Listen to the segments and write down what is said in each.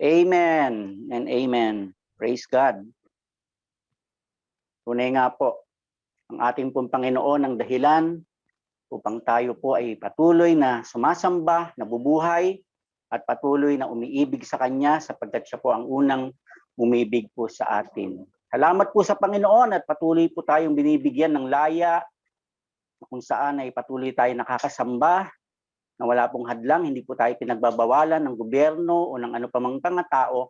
Amen and amen. Praise God. Tunay nga po, ang ating pong Panginoon ang dahilan upang tayo po ay patuloy na sumasamba, nabubuhay, at patuloy na umiibig sa Kanya sapagkat siya po ang unang umibig po sa atin. Salamat po sa Panginoon at patuloy po tayong binibigyan ng laya kung saan ay patuloy tayo nakakasamba, na wala pong hadlang, hindi po tayo pinagbabawalan ng gobyerno o ng ano pa mang mga tao.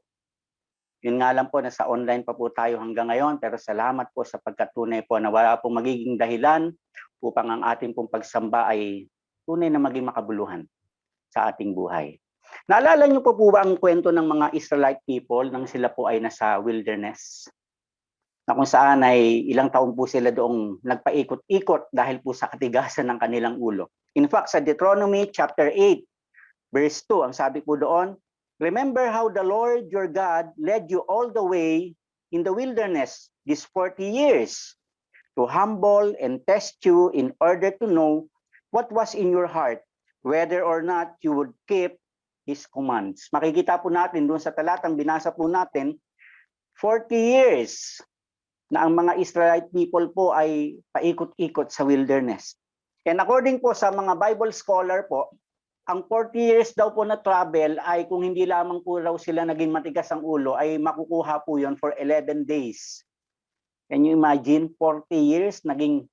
Yun nga lang po, nasa online pa po tayo hanggang ngayon, pero salamat po sa pagkatunay po na wala pong magiging dahilan upang ang ating pong pagsamba ay tunay na maging makabuluhan sa ating buhay. Naalala niyo po ba ang kwento ng mga Israelite people nang sila po ay nasa wilderness? Na kung saan ay ilang taon po sila doong nagpaikot-ikot dahil po sa katigasan ng kanilang ulo. In fact, sa Deuteronomy chapter 8, verse 2, ang sabi po doon, "Remember how the Lord your God led you all the way in the wilderness these 40 years to humble and test you in order to know what was in your heart, whether or not you would keep His commands." Makikita po natin doon sa talatang binasa po natin, 40 years na ang mga Israelite people po ay paikot-ikot sa wilderness. And according po sa mga Bible scholar po, ang 40 years daw po na travel ay kung hindi lamang po raw sila naging matigas ang ulo, ay makukuha po yon for 11 days. Can you imagine? 40 years, naging,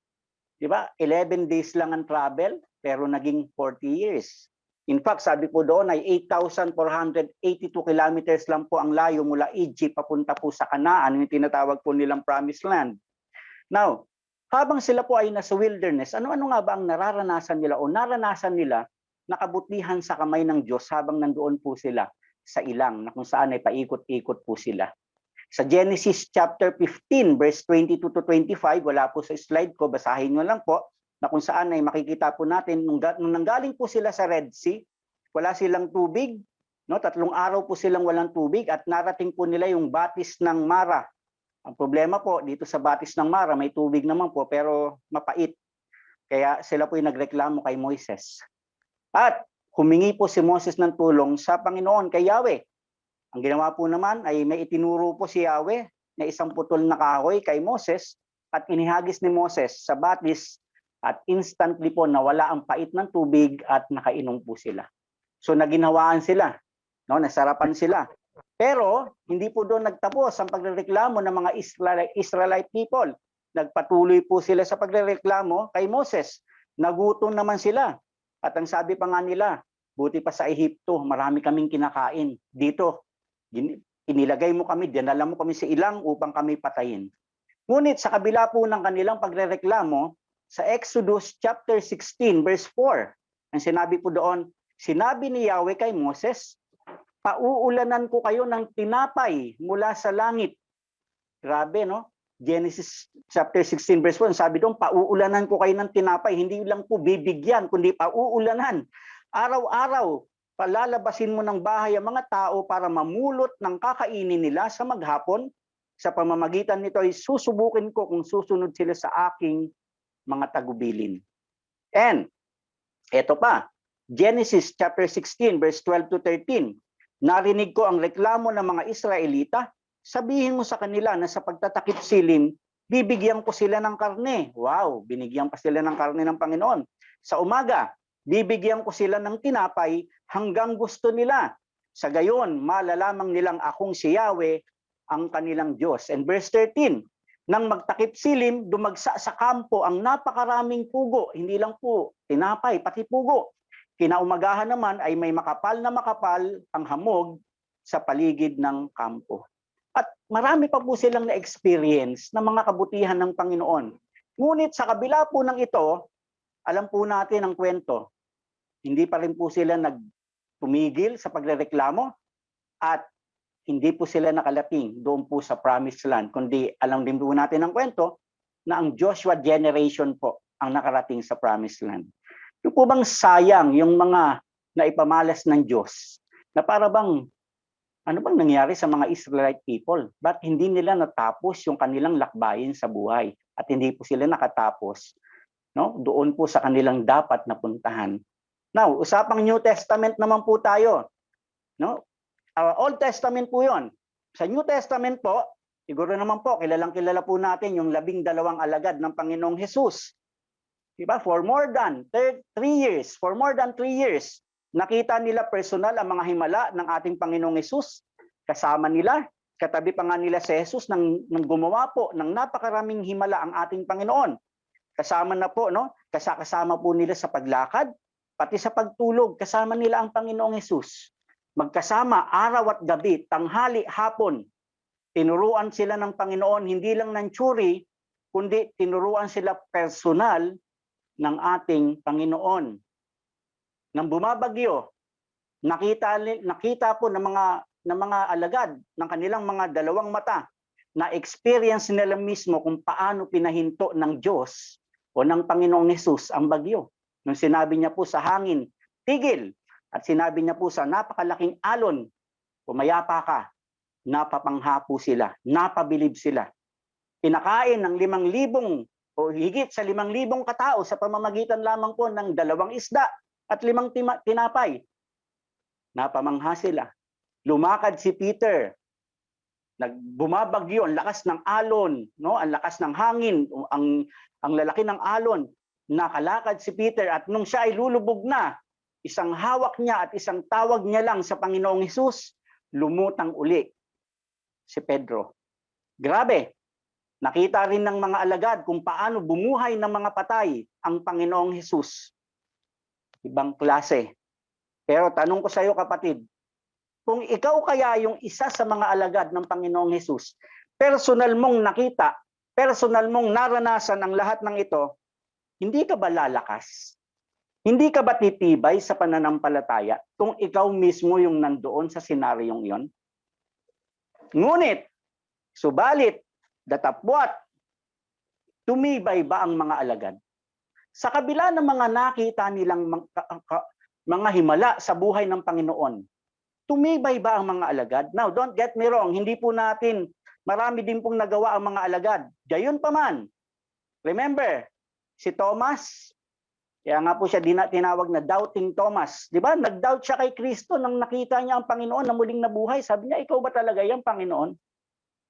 di ba, 11 days lang ang travel, pero naging 40 years. In fact, sabi po doon ay 8,482 kilometers lang po ang layo mula Egypt papunta po sa Canaan, yung tinatawag po nilang Promised Land. Now, habang sila po ay nasa wilderness, ano-ano nga ba ang nararanasan nila o naranasan nila na kabutihan sa kamay ng Diyos habang nandoon po sila sa ilang na kung saan ay paikot-ikot po sila? Sa Genesis chapter 15, verse 22 to 25, wala po sa slide ko, basahin nyo lang po, na kung saan ay makikita po natin, nung nanggaling po sila sa Red Sea, wala silang tubig, no? 3 araw po silang walang tubig at narating po nila yung batis ng Mara. Ang problema po, dito sa batis ng Mara, may tubig naman po, pero mapait. Kaya sila po yung nagreklamo kay Moises. At humingi po si Moses ng tulong sa Panginoon, kay Yahweh. Ang ginawa po naman ay may itinuro po si Yahweh na isang putol na kahoy kay Moses at inihagis ni Moses sa batis at instantly po nawala ang pait ng tubig at nakainom po sila. So naginhawaan sila, no? Nasarapan sila. Pero hindi po doon nagtapos ang pagrereklamo ng mga Israelite people. Nagpatuloy po sila sa pagrereklamo kay Moses. Nagutom naman sila. At ang sabi pa nga nila, buti pa sa Ehipto, marami kaming kinakain. Dito, inilagay mo kami, dinala mo kami sa ilang upang kami patayin. Ngunit sa kabila po ng kanilang pagrereklamo, sa Exodus chapter 16 verse 4, ang sinabi po doon, sinabi ni Yahweh kay Moses, pauulanan ko kayo ng tinapay mula sa langit. Grabe, no? Genesis chapter 16 verse 1, sabi doon, pauulanan ko kayo ng tinapay, hindi lang po bibigyan, kundi pauulanan. Araw-araw, palalabasin mo ng bahay ang mga tao para mamulot ng kakainin nila sa maghapon. Sa pamamagitan nito ay susubukin ko kung susunod sila sa aking mga tagubilin. And, eto pa, Genesis chapter 16 verse 12 to 13, narinig ko ang reklamo ng mga Israelita, sabihin mo sa kanila na sa pagtatakip silim, bibigyan ko sila ng karne. Wow, binigyan pa sila ng karne ng Panginoon. Sa umaga, bibigyan ko sila ng tinapay hanggang gusto nila. Sa gayon, malalamang nilang akong si Yahweh ang kanilang Diyos. And verse 13, nang magtakip silim, dumagsa sa kampo ang napakaraming pugo. Hindi lang po tinapay, pati pugo. Kinaumagahan naman ay may makapal na makapal ang hamog sa paligid ng kampo. At marami pa po silang na-experience na mga kabutihan ng Panginoon. Ngunit sa kabila po ng ito, alam po natin ang kwento. Hindi pa rin po sila nagtumigil sa pagrereklamo at hindi po sila nakalating doon po sa Promised Land, kundi alam din po natin ang kwento na ang Joshua generation po ang nakarating sa Promised Land. Yung po bang sayang yung mga naipamalas ng Diyos na para bang, ano bang nangyari sa mga Israelite people? Ba't hindi nila natapos yung kanilang lakbayin sa buhay at hindi po sila nakatapos, no? Doon po sa kanilang dapat na puntahan. Now, usapang New Testament naman po tayo, no? Old Testament po yon. Sa New Testament po, siguro naman po, kilala po natin yung 12 alagad ng Panginoong Jesus. Diba? For more than 3 years, nakita nila personal ang mga himala ng ating Panginoong Jesus. Kasama nila, katabi pa nga nila si Jesus nang gumawa po ng napakaraming himala ang ating Panginoon. Kasama na po, no? Kasama po nila sa paglakad, pati sa pagtulog, kasama nila ang Panginoong Jesus. Magkasama araw at gabi, tanghali, hapon. Tinuruan sila ng Panginoon, hindi lang ng tsuri, kundi tinuruan sila personal ng ating Panginoon. Nang bumabagyo, nakita po ng mga alagad ng kanilang mga dalawang mata na experience nila mismo kung paano pinahinto ng Diyos o ng Panginoong Hesus ang bagyo. Nung sinabi niya po sa hangin, tigil, at sinabi niya po sa napakalaking alon, pumayapa ka, napapangha po sila, napabilib sila. Pinakain ng 5,000 o higit sa 5,000 katao sa pamamagitan lamang po ng 2 isda at 5 tinapay. Napamangha sila. Lumakad si Peter. Bumabagyo, ang lakas ng alon, no? Ang lakas ng hangin, ang lalaki ng alon. Nakalakad si Peter at nung siya ay lulubog na, isang hawak niya at isang tawag niya lang sa Panginoong Hesus, lumutang uli si Pedro. Grabe. Nakita rin ng mga alagad kung paano bumuhay ng mga patay ang Panginoong Hesus. Ibang klase. Pero tanong ko sa iyo, kapatid, kung ikaw kaya yung isa sa mga alagad ng Panginoong Hesus, personal mong nakita, personal mong naranasan ang lahat ng ito, hindi ka ba lalakas? Hindi ka ba titibay sa pananampalataya kung ikaw mismo yung nandoon sa senaryong iyon? Ngunit, subalit, datapwat, tumibay ba ang mga alagad? Sa kabila ng mga nakita nilang mga himala sa buhay ng Panginoon, tumibay ba ang mga alagad? Now, don't get me wrong, hindi po natin, marami din pong nagawa ang mga alagad. Gayunpaman, remember, si Thomas, kaya nga po siya tinawag na Doubting Thomas. Di ba? Nag-doubt siya kay Kristo nang nakita niya ang Panginoon na muling nabuhay. Sabi niya, ikaw ba talaga yan, Panginoon?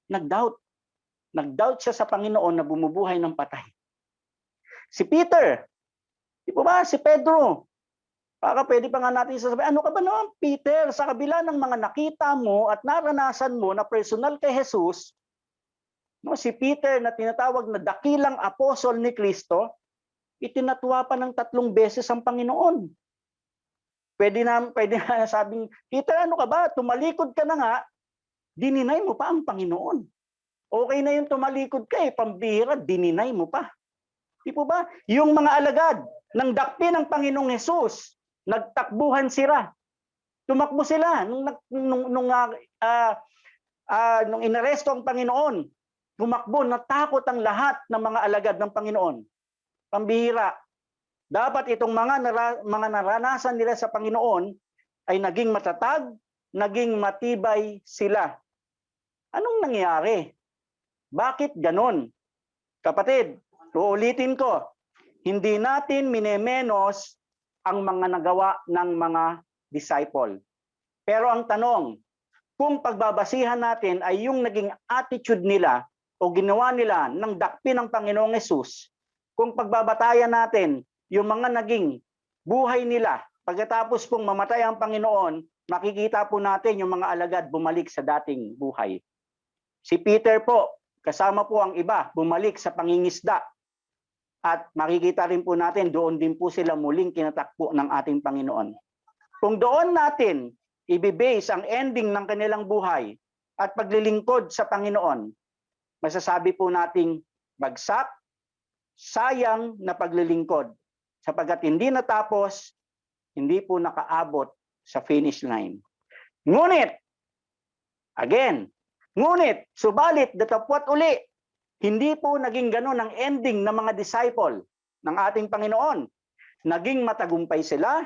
Nag-doubt. Nag-doubt siya sa Panginoon na bumubuhay ng patay. Si Peter, di ba? Si Pedro, baka pwede pa nga natin sasabihin, ano ka ba naman, Peter? Sa kabila ng mga nakita mo at naranasan mo na personal kay Jesus, no, si Peter na tinatawag na dakilang apostol ni Kristo, itinatwa pa ng 3 beses ang Panginoon. Pwede na sabing, Peter, ano ka ba? Tumalikod ka na nga, dininay mo pa ang Panginoon. Okay na yung tumalikod ka, pambihira, dininay mo pa. Di po ba? Yung mga alagad ng dakpi ng Panginoong Hesus, nagtakbuhan sila. Tumakbo sila nung inaresto ang Panginoon. Tumakbo, natakot ang lahat ng mga alagad ng Panginoon. Pambihira. Dapat itong mga naranasan nila sa Panginoon ay naging matatag, naging matibay sila. Anong nangyari? Bakit ganon? Kapatid, uulitin ko, hindi natin minemenos ang mga nagawa ng mga disciple. Pero ang tanong, kung pagbabasihan natin ay yung naging attitude nila o ginawa nila ng dakpi ng Panginoong Hesus, kung pagbabatayan natin yung mga naging buhay nila, pagkatapos pong mamatay ang Panginoon, makikita po natin yung mga alagad bumalik sa dating buhay. Si Peter po, kasama po ang iba, bumalik sa pangingisda. At makikita rin po natin, doon din po sila muling kinatakbo ng ating Panginoon. Kung doon natin ibibase ang ending ng kanilang buhay at paglilingkod sa Panginoon, masasabi po nating bagsak, sayang na paglilingkod. Sapagkat hindi natapos, hindi po nakaabot sa finish line. Ngunit, subalit, datapwat uli, hindi po naging gano'n ang ending ng mga disciple ng ating Panginoon. Naging matagumpay sila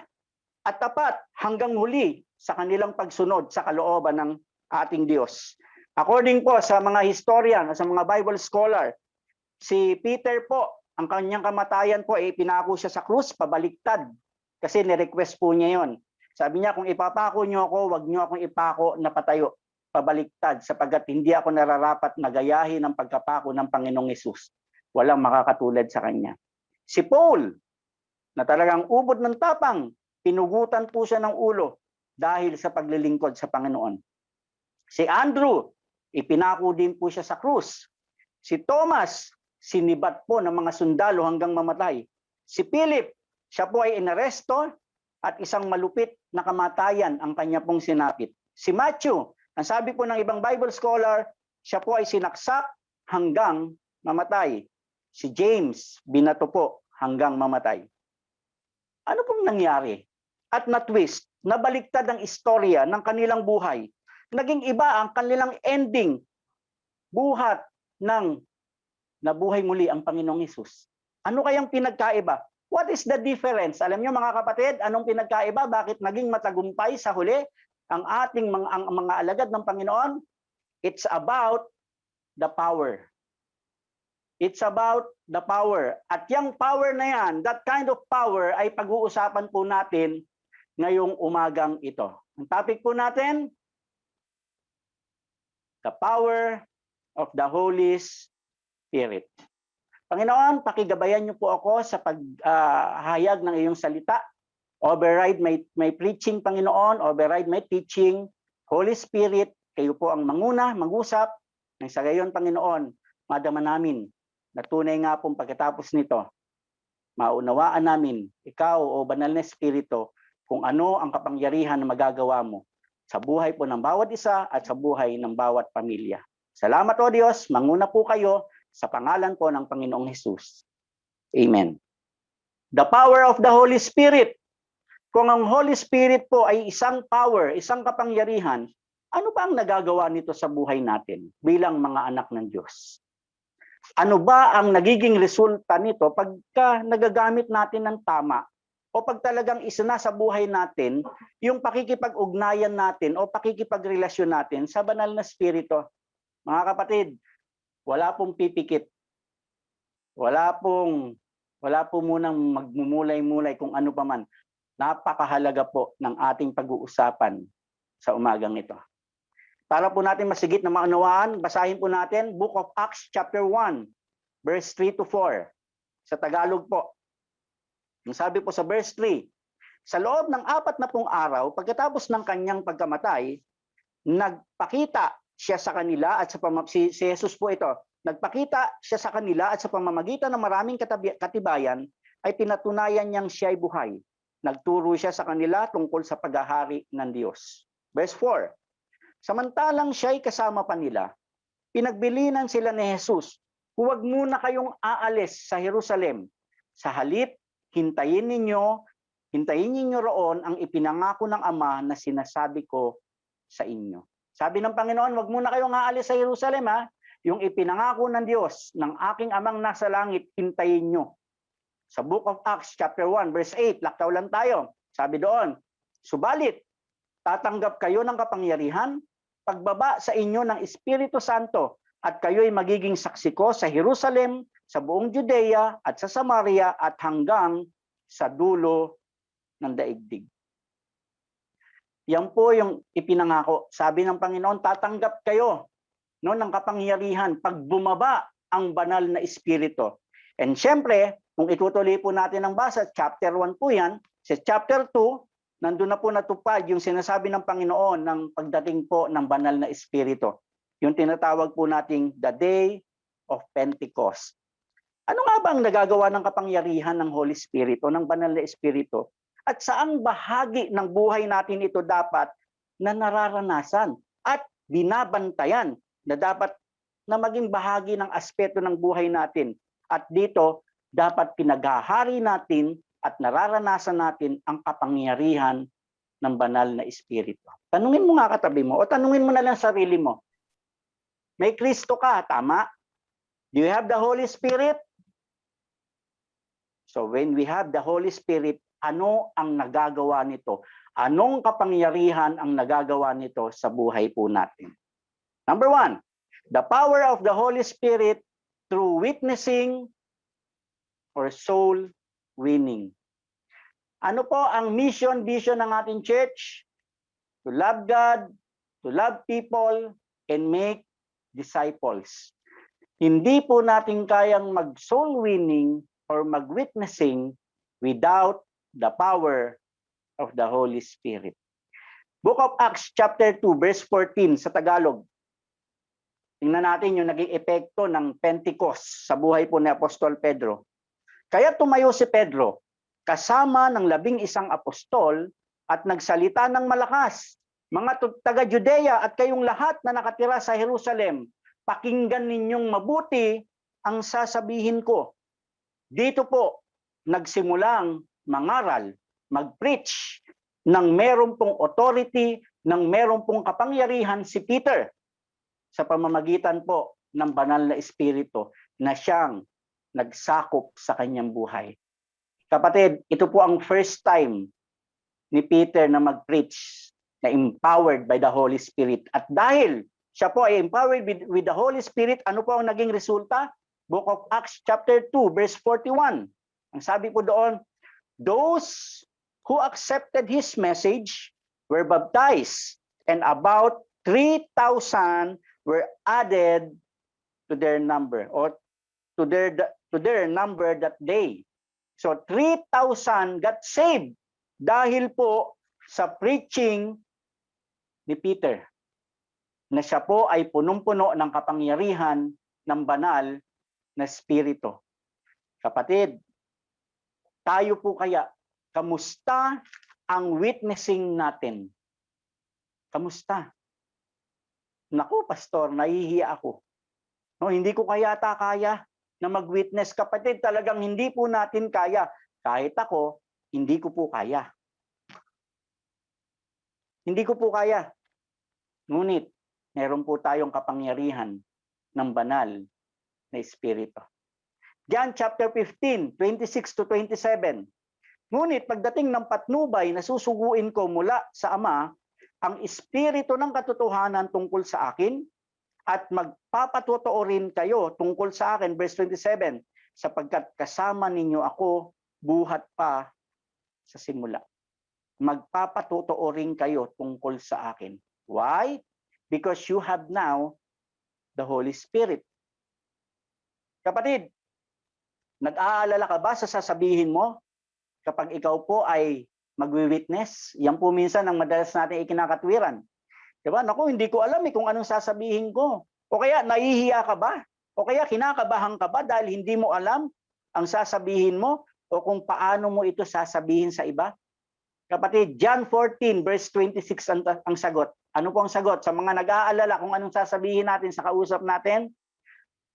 at tapat hanggang huli sa kanilang pagsunod sa kalooban ng ating Diyos. According po sa mga historian, sa mga Bible scholar, si Peter po, ang kanyang kamatayan po ay pinako siya sa krus, pabaliktad. Kasi ni-request po niya yon. Sabi niya, kung ipapako niyo ako, wag niyo akong ipako na patayo, pabaliktad, sapagkat hindi ako nararapat na gayahin ang pagkapako ng Panginoong Hesus. Walang makakatulad sa kanya. Si Paul, na talagang ubod ng tapang, pinugutan po siya ng ulo dahil sa paglilingkod sa Panginoon. Si Andrew, ipinako din po siya sa krus. Si Thomas, sinibat po ng mga sundalo hanggang mamatay. Si Philip, siya po ay inaresto at isang malupit na kamatayan ang kanya pong sinapit. Si Matthew, ang sabi po ng ibang Bible scholar, siya po ay sinaksak hanggang mamatay. Si James, binato po hanggang mamatay. Ano pong nangyari? At na-twist, nabaliktad ang istorya ng kanilang buhay. Naging iba ang kanilang ending. Buhat ng nabuhay muli ang Panginoong Hesus. Ano kayang pinagkaiba? What is the difference? Alam niyo mga kapatid, anong pinagkaiba? Bakit naging matagumpay sa huli ang ating mga alagad ng Panginoon? It's about the power. It's about the power. At yung power na yan, that kind of power ay pag-uusapan po natin ngayong umagang ito. Ang topic po natin, the power of the Holy Spirit. Panginoon, pakigabayan niyo po ako sa paghayag ng iyong salita. Override my preaching, Panginoon. Override my teaching. Holy Spirit, kayo po ang manguna, mag-usap. Nang sa gayon, Panginoon, madama namin na tunay nga pong pagkatapos nito, maunawaan namin, ikaw o banal na Espiritu, kung ano ang kapangyarihan na magagawa mo sa buhay po ng bawat isa at sa buhay ng bawat pamilya. Salamat o Diyos, manguna po kayo sa pangalan po ng Panginoong Hesus. Amen. The power of the Holy Spirit. Kung ang Holy Spirit po ay isang power, isang kapangyarihan, ano ba ang nagagawa nito sa buhay natin bilang mga anak ng Diyos? Ano ba ang nagiging resulta nito pagka nagagamit natin ng tama? O pag talagang isa na sa buhay natin, yung pakikipag-ugnayan natin o pakikipagrelasyon natin sa banal na Espiritu. Mga kapatid, wala pong pipikit. Wala po munang magmumulay-mulay kung ano pa man. Napakahalaga po ng ating pag-uusapan sa umagang ito. Para po natin masigit na maunawaan, basahin po natin Book of Acts chapter 1, verse 3 to 4. Sa Tagalog po. Ang sabi po sa verse 3, sa loob ng 40 araw, pagkatapos ng kanyang pagkamatay, nagpakita siya sa kanila at si Jesus po ito, nagpakita siya sa kanila at sa pamamagitan ng maraming katibayan ay pinatunayan niyang siya ay buhay. Nagturo siya sa kanila tungkol sa paghahari ng Diyos. Verse 4, samantalang siya ay kasama pa nila, pinagbilinan sila ni Jesus, huwag muna kayong aalis sa Jerusalem. Sa halip, hintayin ninyo roon ang ipinangako ng Ama na sinasabi ko sa inyo. Sabi ng Panginoon, wag muna kayong aalis sa Jerusalem ha. Yung ipinangako ng Diyos, ng aking Amang nasa langit, hintayin nyo. Sa Book of Acts chapter 1 verse 8, laktaw lang tayo. Sabi doon, subalit, tatanggap kayo ng kapangyarihan, pagbaba sa inyo ng Espiritu Santo, at kayo'y magiging saksi ko sa Jerusalem, sa buong Judea, at sa Samaria, at hanggang sa dulo ng daigdig. Yan po yung ipinangako. Sabi ng Panginoon, tatanggap kayo ng kapangyarihan pag bumaba ang banal na Espiritu. And syempre, kung itutuloy po natin ang basa, chapter 1 po yan, sa chapter 2, nandun na po natupad yung sinasabi ng Panginoon ng pagdating po ng banal na Espiritu. Yung tinatawag po nating the day of Pentecost. Ano nga ba ang nagagawa ng kapangyarihan ng Holy Spirit o ng banal na Espiritu? At saang bahagi ng buhay natin ito dapat na nararanasan at binabantayan na dapat na maging bahagi ng aspeto ng buhay natin. At dito, dapat pinaghahari natin at nararanasan natin ang kapangyarihan ng banal na Espiritu. Tanungin mo nga katabi mo o tanungin mo na lang sarili mo. May Kristo ka, tama? Do you have the Holy Spirit? So when we have the Holy Spirit, ano ang nagagawa nito? Anong kapangyarihan ang nagagawa nito sa buhay po natin? Number 1, the power of the Holy Spirit through witnessing or soul winning. Ano po ang mission, vision ng ating church? To love God, to love people, and make disciples. Hindi po natin kayang mag-soul winning or mag-witnessing without the power of the Holy Spirit. Book of Acts chapter 2 verse 14 sa Tagalog. Tingnan natin yung naging epekto ng Pentecost sa buhay po ni Apostol Pedro. Kaya tumayo si Pedro kasama ng 11 apostol at nagsalita ng malakas. Mga taga-Judea at kayong lahat na nakatira sa Jerusalem, pakinggan ninyong mabuti ang sasabihin ko. Dito po, nagsimulang mangaral, mag-preach ng meron pong authority, ng meron pong kapangyarihan si Peter sa pamamagitan po ng banal na espiritu na siyang nagsakop sa kanyang buhay. Kapatid, ito po ang first time ni Peter na mag-preach na empowered by the Holy Spirit. At dahil siya po ay empowered with the Holy Spirit, ano po ang naging resulta? Book of Acts chapter 2 verse 41. Ang sabi po doon, those who accepted his message were baptized, and about 3,000 were added to their number, or to their number that day. So 3,000 got saved dahil po sa preaching ni Peter, na siya po ay punong-puno ng kapangyarihan ng banal na espiritu. Kapatid, tayo po kaya, kamusta ang witnessing natin? Kamusta? Naku, pastor, nahihiya ako. No, hindi ko kaya na mag-witness. Kapatid, talagang hindi po natin kaya. Kahit ako, hindi ko po kaya. Hindi ko po kaya. Ngunit, meron po tayong kapangyarihan ng banal na espiritu. John chapter 15, 26 to 27. Ngunit pagdating ng patnubay na susuguin ko mula sa Ama, ang espiritu ng katotohanan tungkol sa akin, at magpapatotoo rin kayo tungkol sa akin, verse 27, sapagkat kasama ninyo ako buhat pa sa simula. Magpapatotoo rin kayo tungkol sa akin. Why? Because you have now the Holy Spirit. Kapatid, nag-aalala ka ba sa sasabihin mo kapag ikaw po ay magwi-witness? Yan po minsan ang madalas natin ikinakatwiran. Diba? Naku, hindi ko alam kung anong sasabihin ko. O kaya nahihiya ka ba? O kaya kinakabahan ka ba dahil hindi mo alam ang sasabihin mo o kung paano mo ito sasabihin sa iba? Kapatid, John 14 verse 26 ang sagot. Ano po ang sagot? Sa mga nag-aalala kung anong sasabihin natin sa kausap natin,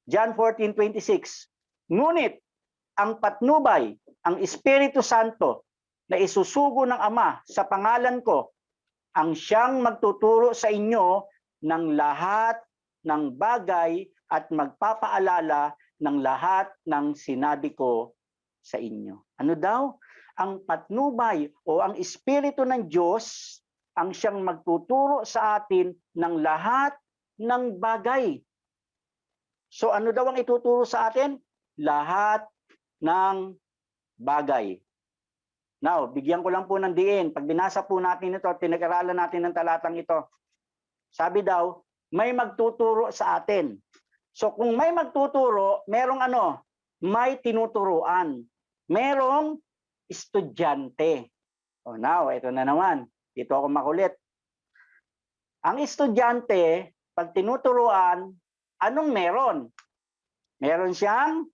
John 14:26. Ngunit ang patnubay, ang Espiritu Santo na isusugo ng Ama sa pangalan ko, ang siyang magtuturo sa inyo ng lahat ng bagay at magpapaalala ng lahat ng sinabi ko sa inyo. Ano daw? Ang patnubay o ang Espiritu ng Diyos ang siyang magtuturo sa atin ng lahat ng bagay. So ano daw ang ituturo sa atin? Lahat ng bagay. Now, bigyan ko lang po ng diin. Pag binasa po natin ito, pinag-aralan natin ng talatang ito. Sabi daw, may magtuturo sa atin. So kung may magtuturo, merong ano? May tinuturuan. Merong estudyante. Oh, now, ito na naman. Dito ako makulit. Ang estudyante, pag tinuturuan, anong meron? Meron siyang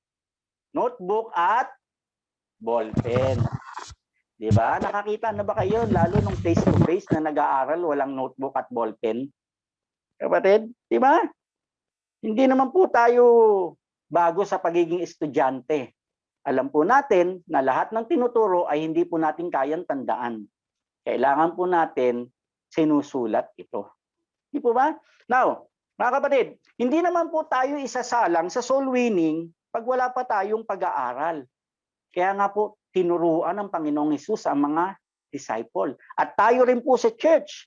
notebook at ballpen. Diba? Nakakita na ba kayo? Lalo nung face-to-face na nag-aaral, walang notebook at ballpen. Kapatid, diba? Hindi naman po tayo bago sa pagiging estudyante. Alam po natin na lahat ng tinuturo ay hindi po natin kayang tandaan. Kailangan po natin sinusulat ito. Di po ba? Now, mga kapatid, hindi naman po tayo isasalang sa soul winning pag wala pa tayong pag-aaral. Kaya nga po, tinuruan ng Panginoong Hesus ang mga disciple. At tayo rin po sa church,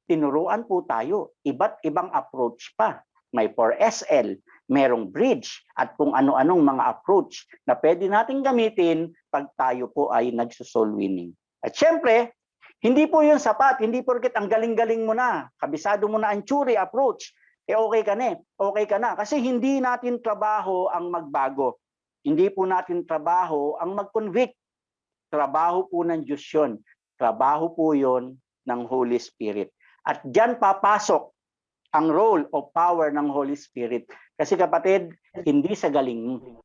tinuruan po tayo. Iba't ibang approach pa. May 4SL, merong bridge, at kung ano-anong mga approach na pwede natin gamitin pag tayo po ay nagso-soul winning. At syempre, hindi po yun sapat. Hindi porket ang galing-galing mo na, kabisado mo na ang theory approach, okay ka na, okay ka na. Kasi hindi natin trabaho ang magbago. Hindi po natin trabaho ang mag-convict. Trabaho po ng Diyos yun. Trabaho po yun ng Holy Spirit. At diyan papasok ang role o power ng Holy Spirit. Kasi kapatid, hindi sa galing mo.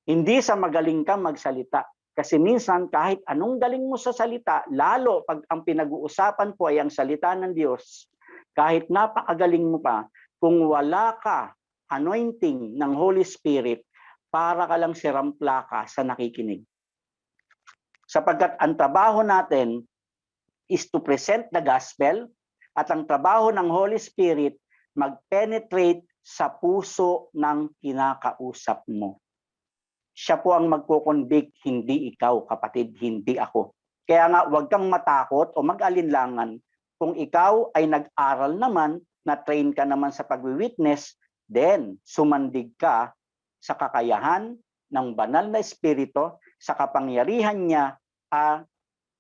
Hindi sa magaling kang magsalita. Kasi minsan kahit anong galing mo sa salita, lalo pag ang pinag-uusapan po ay ang salita ng Diyos, kahit napakagaling mo pa, kung wala ka anointing ng Holy Spirit, para ka lang siramplaka sa nakikinig. Sapagkat ang trabaho natin is to present the gospel, at ang trabaho ng Holy Spirit mag-penetrate sa puso ng kinakausap mo. Siya po ang magko-convict, hindi ikaw, kapatid, hindi ako. Kaya nga, huwag kang matakot o mag-alinlangan. Kung ikaw ay nag-aral naman, na-train ka naman sa pag-witness, then sumandig ka sa kakayahan ng banal na espiritu, sa kapangyarihan niya,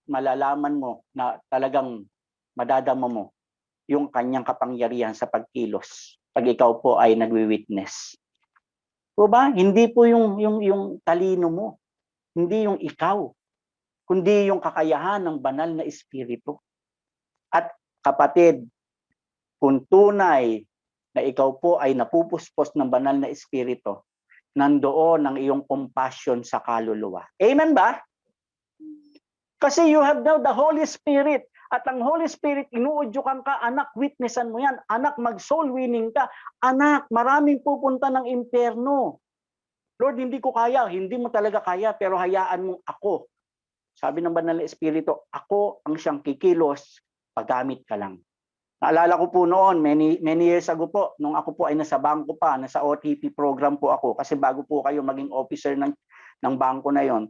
malalaman mo na talagang madadama mo yung kanyang kapangyarihan sa pagkilos pag ikaw po ay nagwi-witness. O ba? Hindi po yung talino mo, hindi yung ikaw, kundi yung kakayahan ng banal na espiritu. At kapatid, kung tunay na ikaw po ay napupuspos ng banal na espiritu, nandoon ang iyong compassion sa kaluluwa. Amen ba? Kasi you have now the Holy Spirit. At ang Holy Spirit, inuudyukan ka, anak, witnessan mo yan. Anak, mag-soul winning ka. Anak, maraming pupunta ng impyerno. Lord, hindi ko kaya. Hindi mo talaga kaya, pero hayaan mo ako. Sabi ng banal na espiritu, ako ang siyang kikilos, paggamit ka lang. Naalala ko po noon, many years ago po, nung ako po ay nasa bangko pa, nasa OTP program po ako, kasi bago po kayo maging officer ng bangko na yon,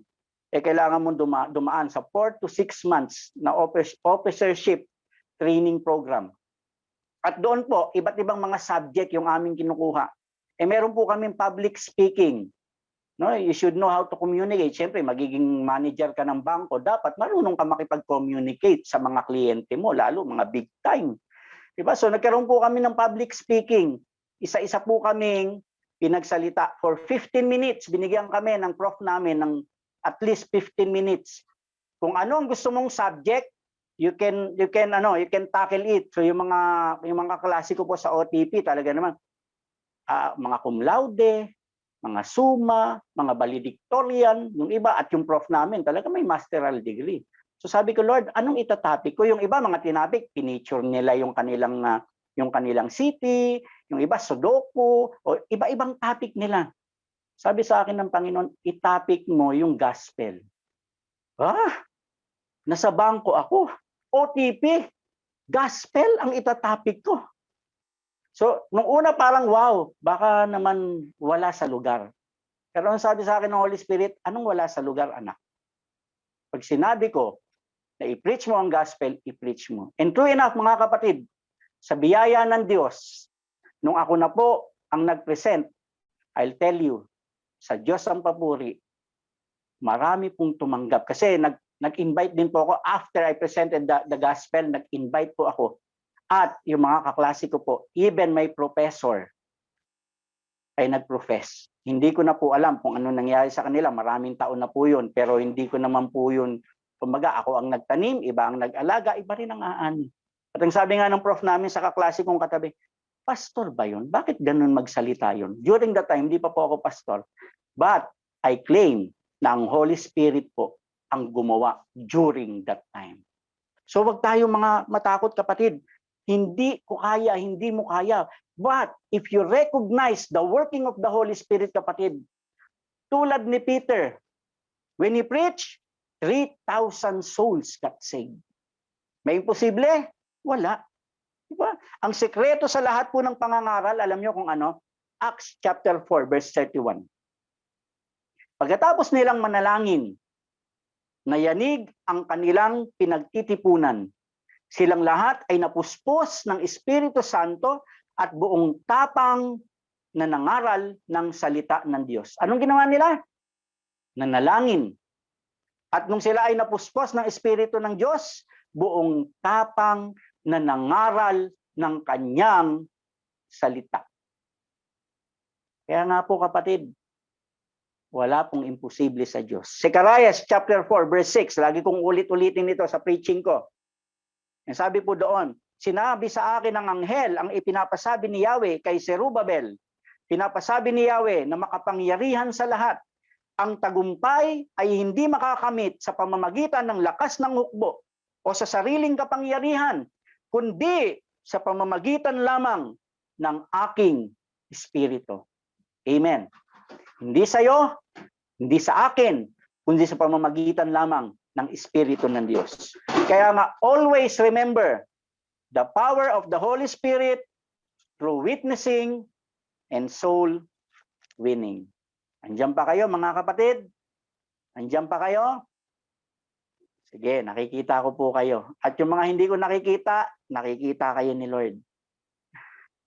kailangan mo dumaan sa 4 to 6 months na officership training program. At doon po, iba't ibang mga subject yung aming kinukuha. Meron po kaming public speaking. No, you should know how to communicate. Siyempre, magiging manager ka ng bangko, dapat marunong ka makipag-communicate sa mga kliyente mo, lalo mga big time. Diba? So nagkaroon po kami ng public speaking. Isa-isa po kaming pinagsalita for 15 minutes. Binigyan kami ng prof namin ng at least 15 minutes. Kung ano ang gusto mong subject, you can tackle it. So yung mga klase ko po sa OTP, talaga naman mga cum laude, mga summa, mga valedictorian, yung iba at yung prof namin talaga may masteral degree. So sabi ko, Lord, anong itatopic ko? Yung iba mga tinapik, piniture nila yung kanilang city, yung iba sudoku, o iba-ibang topic nila. Sabi sa akin ng Panginoon, itapik mo yung gospel. Nasa bangko ako. OTP, gospel ang itatapik ko. So, nung una parang wow, baka naman wala sa lugar. Pero ang sabi sa akin ng Holy Spirit, anong wala sa lugar, anak? Pag sinabi ko na i-preach mo ang gospel, i-preach mo. And true enough, mga kapatid, sa biyaya ng Diyos, nung ako na po ang nag-present, I'll tell you, sa Diyos ang papuri, marami pong tumanggap. Kasi nag-invite din po ako after I presented the gospel, nag-invite po ako. At yung mga kaklase ko po, even my professor ay nag-profess. Hindi ko na po alam kung ano nangyari sa kanila. Maraming taon na po yun. Pero hindi ko naman po yun, kumbaga ako ang nagtanim, iba ang nag-alaga, iba rin ang aani. At ang sabi nga ng prof namin sa kaklase kong katabi, pastor ba yun? Bakit ganun magsalita yun? During that time, hindi pa po ako pastor. But I claim na ang Holy Spirit po ang gumawa during that time. So wag tayo mga matakot, kapatid. Hindi ko kaya, hindi mo kaya. But if you recognize the working of the Holy Spirit, kapatid, tulad ni Peter, when he preached, 3,000 souls got saved. May imposible? Wala. Diba? Ang sekreto sa lahat po ng pangangaral, alam nyo kung ano? Acts chapter 4, verse 31. Pagkatapos nilang manalangin, nayanig ang kanilang pinagtitipunan. Silang lahat ay napuspos ng Espiritu Santo at buong tapang na nangaral ng salita ng Diyos. Anong ginawa nila? Nanalangin. At nung sila ay napuspos ng Espiritu ng Diyos, buong tapang na nangaral ng kanyang salita. Kaya nga po kapatid, wala pong imposible sa Diyos. Zechariah chapter 4 verse 6, lagi kong ulit-ulitin ito sa preaching ko. Ang sabi po doon, sinabi sa akin ng anghel ang ipinapasabi ni Yahweh kay Zerubbabel. Pinapasabi ni Yahweh na makapangyarihan sa lahat. Ang tagumpay ay hindi makakamit sa pamamagitan ng lakas ng hukbo o sa sariling kapangyarihan, kundi sa pamamagitan lamang ng aking Espiritu. Amen. Hindi sa iyo, hindi sa akin, kundi sa pamamagitan lamang ng Espiritu ng Diyos. Kaya nga, always remember the power of the Holy Spirit through witnessing and soul winning. Andiyan pa kayo mga kapatid? Andiyan pa kayo? Sige, nakikita ko po kayo. At yung mga hindi ko nakikita, nakikita kayo ni Lord.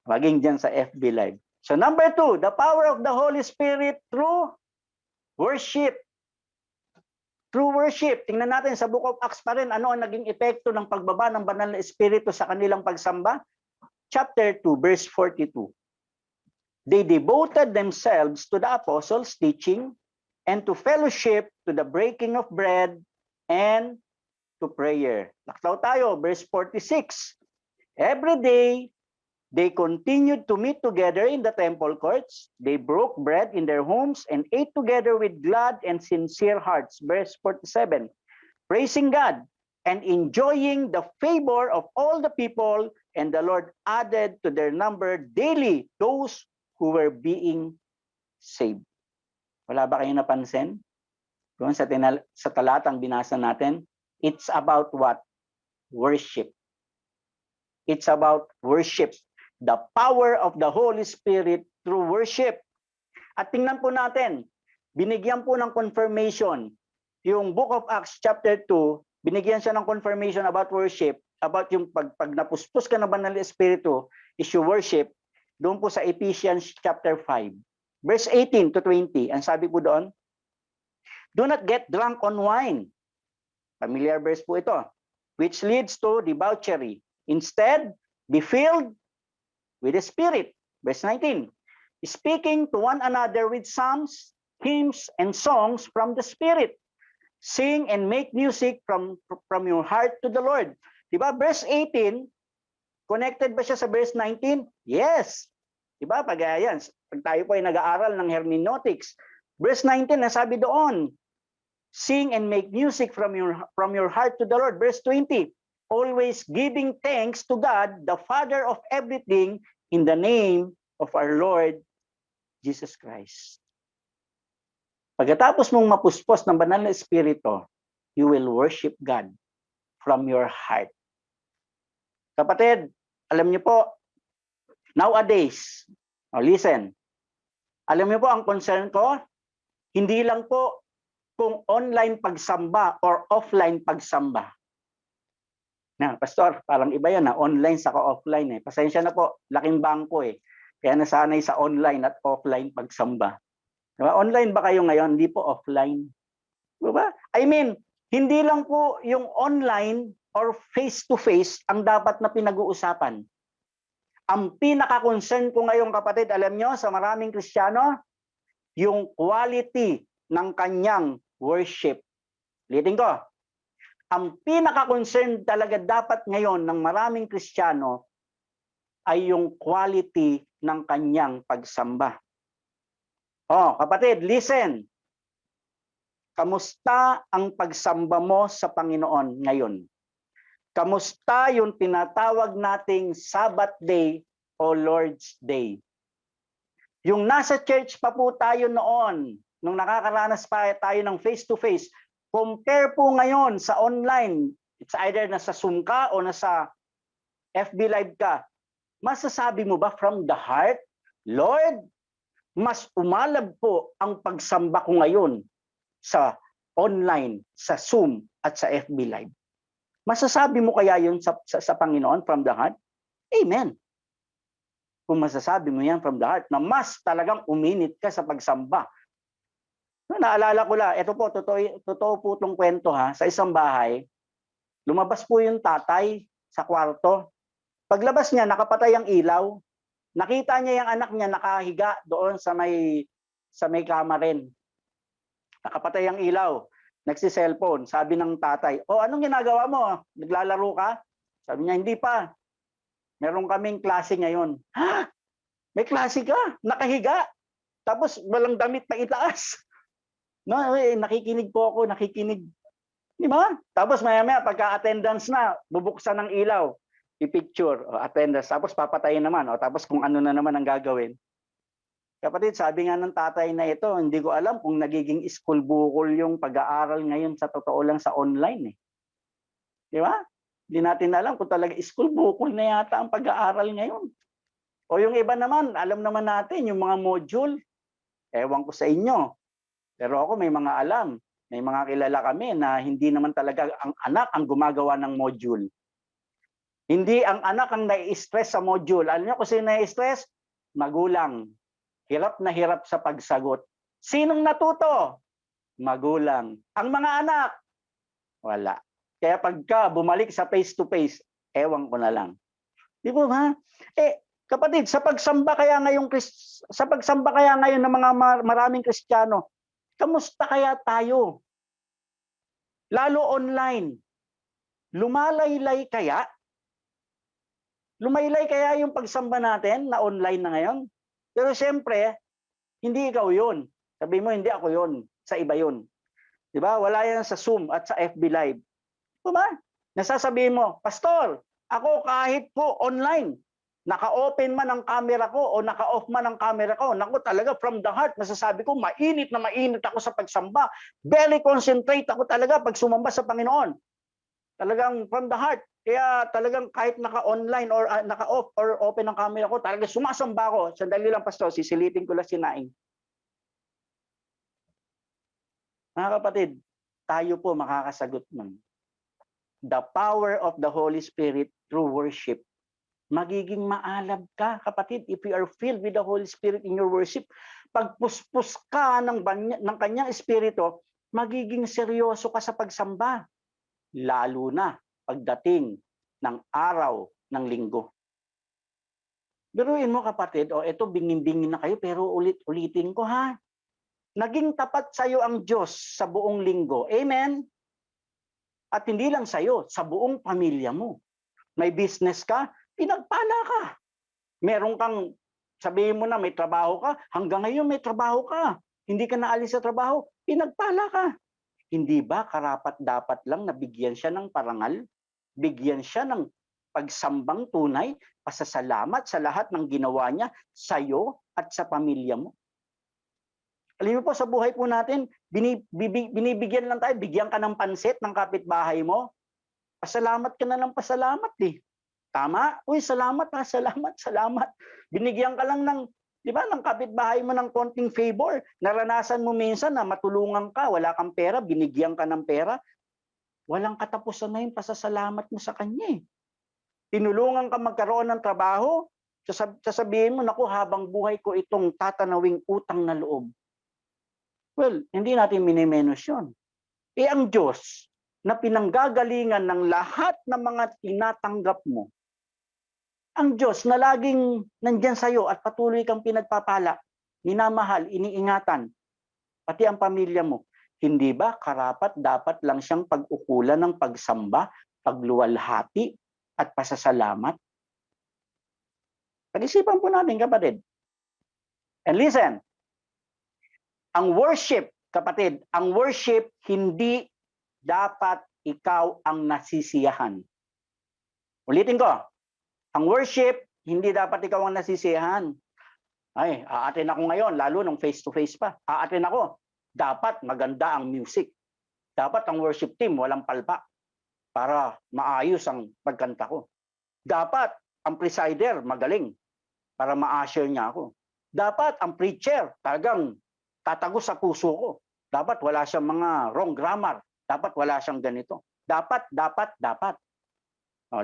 Maging dyan sa FB Live. So number 2, the power of the Holy Spirit through worship. Through worship. Tingnan natin sa Book of Acts pa rin, ano ang naging epekto ng pagbaba ng banal na Espiritu sa kanilang pagsamba? Chapter 2, verse 42. They devoted themselves to the apostles' teaching and to fellowship, to the breaking of bread, and to prayer. Naktaw tayo, verse 46. Every day, they continued to meet together in the temple courts. They broke bread in their homes and ate together with glad and sincere hearts. Verse 47. Praising God and enjoying the favor of all the people, and the Lord added to their number daily those who were being saved. Wala ba kayong napansin? Doon sa talatang binasa natin, it's about what? Worship. It's about worship. The power of the Holy Spirit through worship. At tingnan po natin, binigyan po ng confirmation. Yung Book of Acts chapter 2, binigyan siya ng confirmation about worship, about yung pag napuspos ka ng banal na Espiritu, is you worship. Doon po sa Ephesians chapter 5, verse 18 to 20. Ang sabi po doon, do not get drunk on wine. Familiar verse po ito. Which leads to debauchery. Instead, be filled with the Spirit. Verse 19. Speaking to one another with psalms, hymns, and songs from the Spirit. Sing and make music from your heart to the Lord. Diba? Verse 18, connected ba siya sa verse 19? Yes. Diba? Pag tayo po ay nag-aaral ng hermeneutics, verse 19, nasabi doon, sing and make music from your heart to the Lord. Verse 20, always giving thanks to God, the Father of everything, in the name of our Lord Jesus Christ. Pagkatapos mong mapuspos ng banal na Espiritu, you will worship God from your heart. Kapatid, alam niyo po, nowadays, listen, alam niyo po ang concern ko, hindi lang po kung online pagsamba or offline pagsamba. Na, pastor, parang iba yan, online saka offline eh. Pasensya na po, laking bangko eh. Kaya nasanay sa online at offline pagsamba. Diba? Online ba kayo ngayon? Hindi po offline. Diba? I mean, hindi lang po yung online or face-to-face ang dapat na pinag-uusapan. Ang pinaka-concern ko ngayon, kapatid, alam nyo, sa maraming Kristiyano, yung quality ng kanyang worship. Ulitin ko, ang pinaka-concern talaga dapat ngayon ng maraming Kristiyano ay yung quality ng kanyang pagsamba. Oh, kapatid, listen. Kamusta ang pagsamba mo sa Panginoon ngayon? Kamusta yung tinatawag nating Sabbath Day o Lord's Day? Yung nasa church pa po tayo noon, nung nakakaranas pa tayo ng face-to-face, compare po ngayon sa online, it's either nasa Zoom ka o nasa FB Live ka, masasabi mo ba from the heart, Lord, mas umalab po ang pagsamba ko ngayon sa online, sa Zoom at sa FB Live. Masasabi mo kaya yun sa Panginoon from the heart? Amen. Kung masasabi mo yan from the heart, na mas talagang uminit ka sa pagsamba Naalala ko lang, ito po, totoo po itong kwento ha, sa isang bahay, lumabas po yung tatay sa kwarto. Paglabas niya, nakapatay ang ilaw. Nakita niya yung anak niya nakahiga doon sa may kama rin. Nakapatay ang ilaw. Nagsi-cellphone. Sabi ng tatay, "Oh, anong ginagawa mo? Naglalaro ka?" Sabi niya, "Hindi pa. Meron kaming klase ngayon." "Ha? May klase ka? Nakahiga? Tapos walang damit na itaas?" No, nakikinig po ako, nakikinig. Di ba? Tapos maya-maya, pagka-attendance na, bubuksan ng ilaw, i-picture, attendance, tapos papatayin naman, tapos kung ano na naman ang gagawin. Kapatid, sabi nga ng tatay na ito, hindi ko alam kung nagiging school bukol yung pag-aaral ngayon sa totoo lang sa online. Di ba? Hindi natin alam kung talaga school bukol na yata ang pag-aaral ngayon. O yung iba naman, alam naman natin, yung mga module, ewan ko sa inyo. Pero ako may mga alam. May mga kilala kami na hindi naman talaga ang anak ang gumagawa ng module. Hindi ang anak ang nai-stress sa module. Alam niyo kung sino nai-stress? Magulang. Hirap na hirap sa pagsagot. Sinong natuto? Magulang. Ang mga anak? Wala. Kaya pagka bumalik sa face-to-face, ewan ko na lang. Di ba ba? Kapatid, sa pagsamba kaya ngayon ng mga maraming Kristiyano, kamusta kaya tayo? Lalo online. Lumalaylay kaya? Lumaylay kaya yung pagsamba natin na online na ngayon? Pero siyempre, hindi ikaw yun. Sabi mo, hindi ako yun. Sa iba yun. Diba? Wala yan sa Zoom at sa FB Live. Diba? Nasasabihin mo, "Pastor, ako kahit po online, naka-open man ang camera ko o naka-off man ang camera ko, naku talaga from the heart, masasabi ko, mainit na mainit ako sa pagsamba. Very concentrate ako talaga pag sumamba sa Panginoon. Talagang from the heart. Kaya talagang kahit naka-online or naka-off or open ang camera ko, talaga sumasamba ako." Sandali lang, Pastor, sisilipin ko lang si Naing. Mga kapatid, tayo po makakasagot nun. The power of the Holy Spirit through worship. Magiging maalab ka, kapatid, if you are filled with the Holy Spirit in your worship. Pagpuspos ka ng kanyang espiritu, magiging seryoso ka sa pagsamba. Lalo na pagdating ng araw ng linggo. Biruin mo, kapatid, ito bingin-bingin na kayo, pero ulitin ko ha. Naging tapat sa iyo ang Diyos sa buong linggo. Amen? At hindi lang sa iyo, sa buong pamilya mo. May business ka, pinagpala ka. Meron kang, sabihin mo na may trabaho ka, hanggang ngayon may trabaho ka. Hindi ka naalis sa trabaho, pinagpala ka. Hindi ba karapat-dapat lang na bigyan siya ng parangal? Bigyan siya ng pagsambang tunay, pasasalamat sa lahat ng ginawa niya sa iyo at sa pamilya mo? Alam mo po, sa buhay po natin, binibigyan lang tayo, bigyan ka ng pansit ng kapitbahay mo. Pasalamat ka na ng pasalamat eh. Tama? Uy, salamat ha, salamat. Binigyan ka lang ng, di ba, ng kapitbahay mo ng konting favor. Naranasan mo minsan na matulungan ka, wala kang pera, binigyan ka ng pera. Walang katapusan na yung pasasalamat mo sa kanya eh. Tinulungan ka magkaroon ng trabaho, sasabihin mo, naku, habang buhay ko itong tatanawing utang na loob. Well, hindi natin minimenos yun. Ang Diyos na pinanggagalingan ng lahat ng mga tinatanggap mo, ang Diyos na laging nandyan sa'yo at patuloy kang pinagpapala, minamahal, iniingatan, pati ang pamilya mo, hindi ba karapat dapat lang siyang pag-ukulan ng pagsamba, pagluwalhati, at pasasalamat? Pag-isipan po natin, kapatid. And listen, ang worship, kapatid, ang worship, hindi dapat ikaw ang nasisiyahan. Ulitin ko, ang worship, hindi dapat ikaw ang nasisiyahan. Ay, aatin ako ngayon, lalo nung face-to-face pa. Aatin ako, dapat maganda ang music. Dapat ang worship team walang palpak para maayos ang pagkanta ko. Dapat ang presider magaling para ma-usher niya ako. Dapat ang preacher talagang tatagos sa puso ko. Dapat wala siyang mga wrong grammar. Dapat wala siyang ganito. Dapat.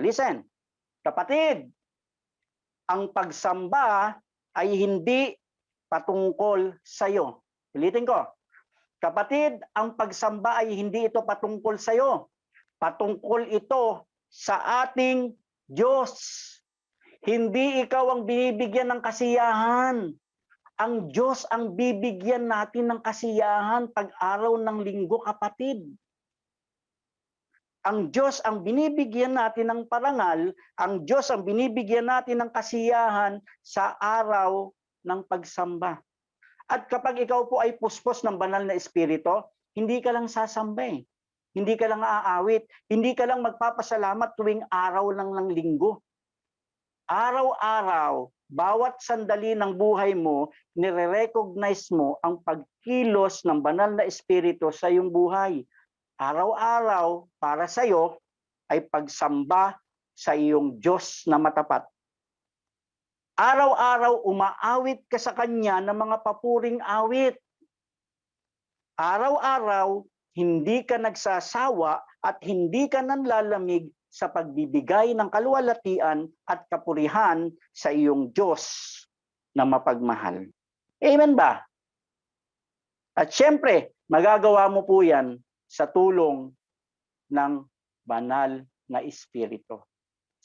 Listen, kapatid, ang pagsamba ay hindi patungkol sa iyo. Ulitin ko, Kapatid, ang pagsamba ay hindi ito patungkol sa iyo. Patungkol ito sa ating Diyos. Hindi ikaw ang binibigyan ng kasiyahan. Ang Diyos ang bibigyan natin ng kasiyahan pag-araw ng linggo, kapatid. Ang Diyos ang binibigyan natin ng parangal, ang Diyos ang binibigyan natin ng kasiyahan sa araw ng pagsamba. At kapag ikaw po ay puspos ng banal na espiritu, hindi ka lang sasamba eh. Hindi ka lang aawit, hindi ka lang magpapasalamat tuwing araw lang ng linggo. Araw-araw, bawat sandali ng buhay mo, nire-recognize mo ang pagkilos ng banal na espiritu sa iyong buhay. Araw-araw, para sa iyo, ay pagsamba sa iyong Diyos na matapat. Araw-araw, umaawit ka sa Kanya ng mga papuring awit. Araw-araw, hindi ka nagsasawa at hindi ka nanlalamig sa pagbibigay ng kaluwalhatian at kapurihan sa iyong Diyos na mapagmahal. Amen ba? At syempre, magagawa mo po yan sa tulong ng banal na espiritu.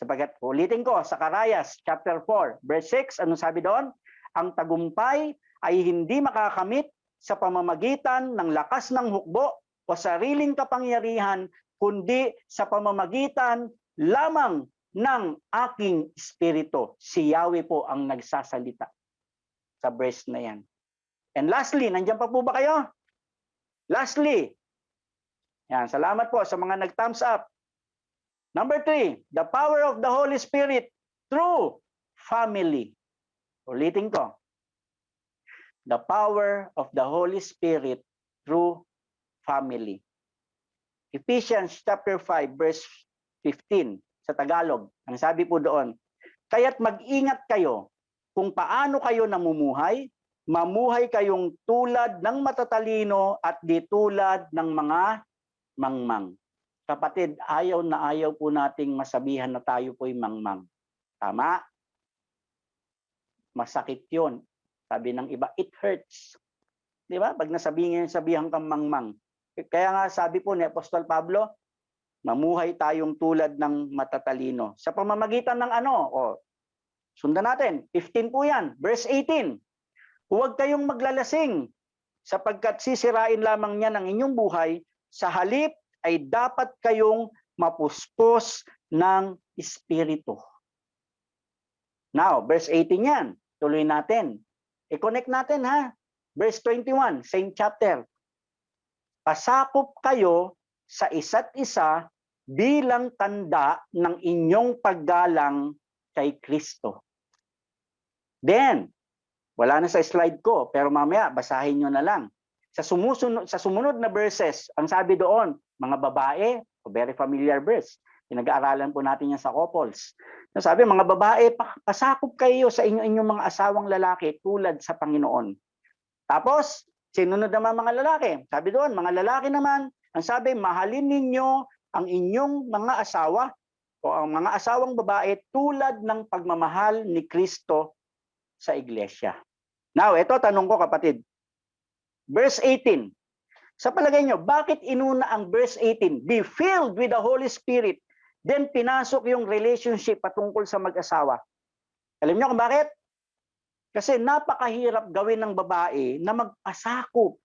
Sapagkat, ulitin ko, sa Sakarayas chapter 4, verse 6, ano sabi doon? Ang tagumpay ay hindi makakamit sa pamamagitan ng lakas ng hukbo o sariling kapangyarihan, kundi sa pamamagitan lamang ng aking espiritu. Si Yahweh po ang nagsasalita sa verse na yan. And lastly, nandiyan pa po ba kayo? Lastly, yan, salamat po sa mga nag-thumbs up. Number 3, the power of the Holy Spirit through family. Ulitin ko. The power of the Holy Spirit through family. Ephesians chapter 5 verse 15 sa Tagalog. Ang sabi po doon, kaya't mag-ingat kayo kung paano kayo namumuhay, mamuhay kayong tulad ng matatalino at di tulad ng mga mangmang. Kapatid, ayaw na ayaw po nating masabihan na tayo po'y mangmang. Tama? Masakit yun. Sabi ng iba, it hurts. Di ba? Pag sabihan kang mangmang. Kaya nga sabi po ni Apostol Pablo, mamuhay tayong tulad ng matatalino. Sa pamamagitan ng ano? Sundan natin. 15 po yan. Verse 18. Huwag kayong maglalasing sapagkat sisirain lamang niya ng inyong buhay. Sa halip ay dapat kayong mapuspos ng espiritu. Now, verse 18 yan. Tuloy natin. I-connect natin ha. Verse 21, same chapter. Pasakop kayo sa isa't isa bilang tanda ng inyong paggalang kay Kristo. Then, wala na sa slide ko, pero mamaya basahin nyo na lang. Sa sumunod na verses, ang sabi doon, mga babae, very familiar verse. Pinag-aaralan po natin yan sa couples. Sabi, mga babae, pasakop kayo sa inyong mga asawang lalaki tulad sa Panginoon. Tapos, sinunod naman mga lalaki. Sabi doon, mga lalaki naman, ang sabi, mahalin ninyo ang inyong mga asawa o ang mga asawang babae tulad ng pagmamahal ni Kristo sa iglesia. Now, ito tanong ko kapatid. Verse 18. Sa palagay nyo, bakit inuna ang verse 18? Be filled with the Holy Spirit. Then pinasok yung relationship patungkol sa mag-asawa. Alam nyo kung bakit? Kasi napakahirap gawin ng babae na magpasakop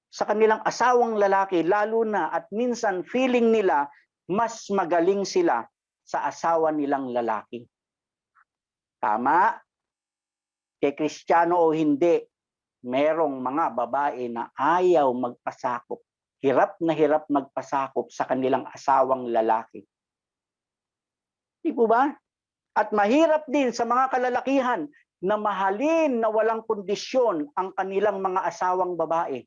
sa kanilang asawang lalaki, lalo na at minsan feeling nila mas magaling sila sa asawa nilang lalaki. Tama? Kay Kristiyano o hindi, merong mga babae na ayaw magpasakop. Hirap na hirap magpasakop sa kanilang asawang lalaki. Di po ba? At mahirap din sa mga kalalakihan na mahalin na walang kondisyon ang kanilang mga asawang babae.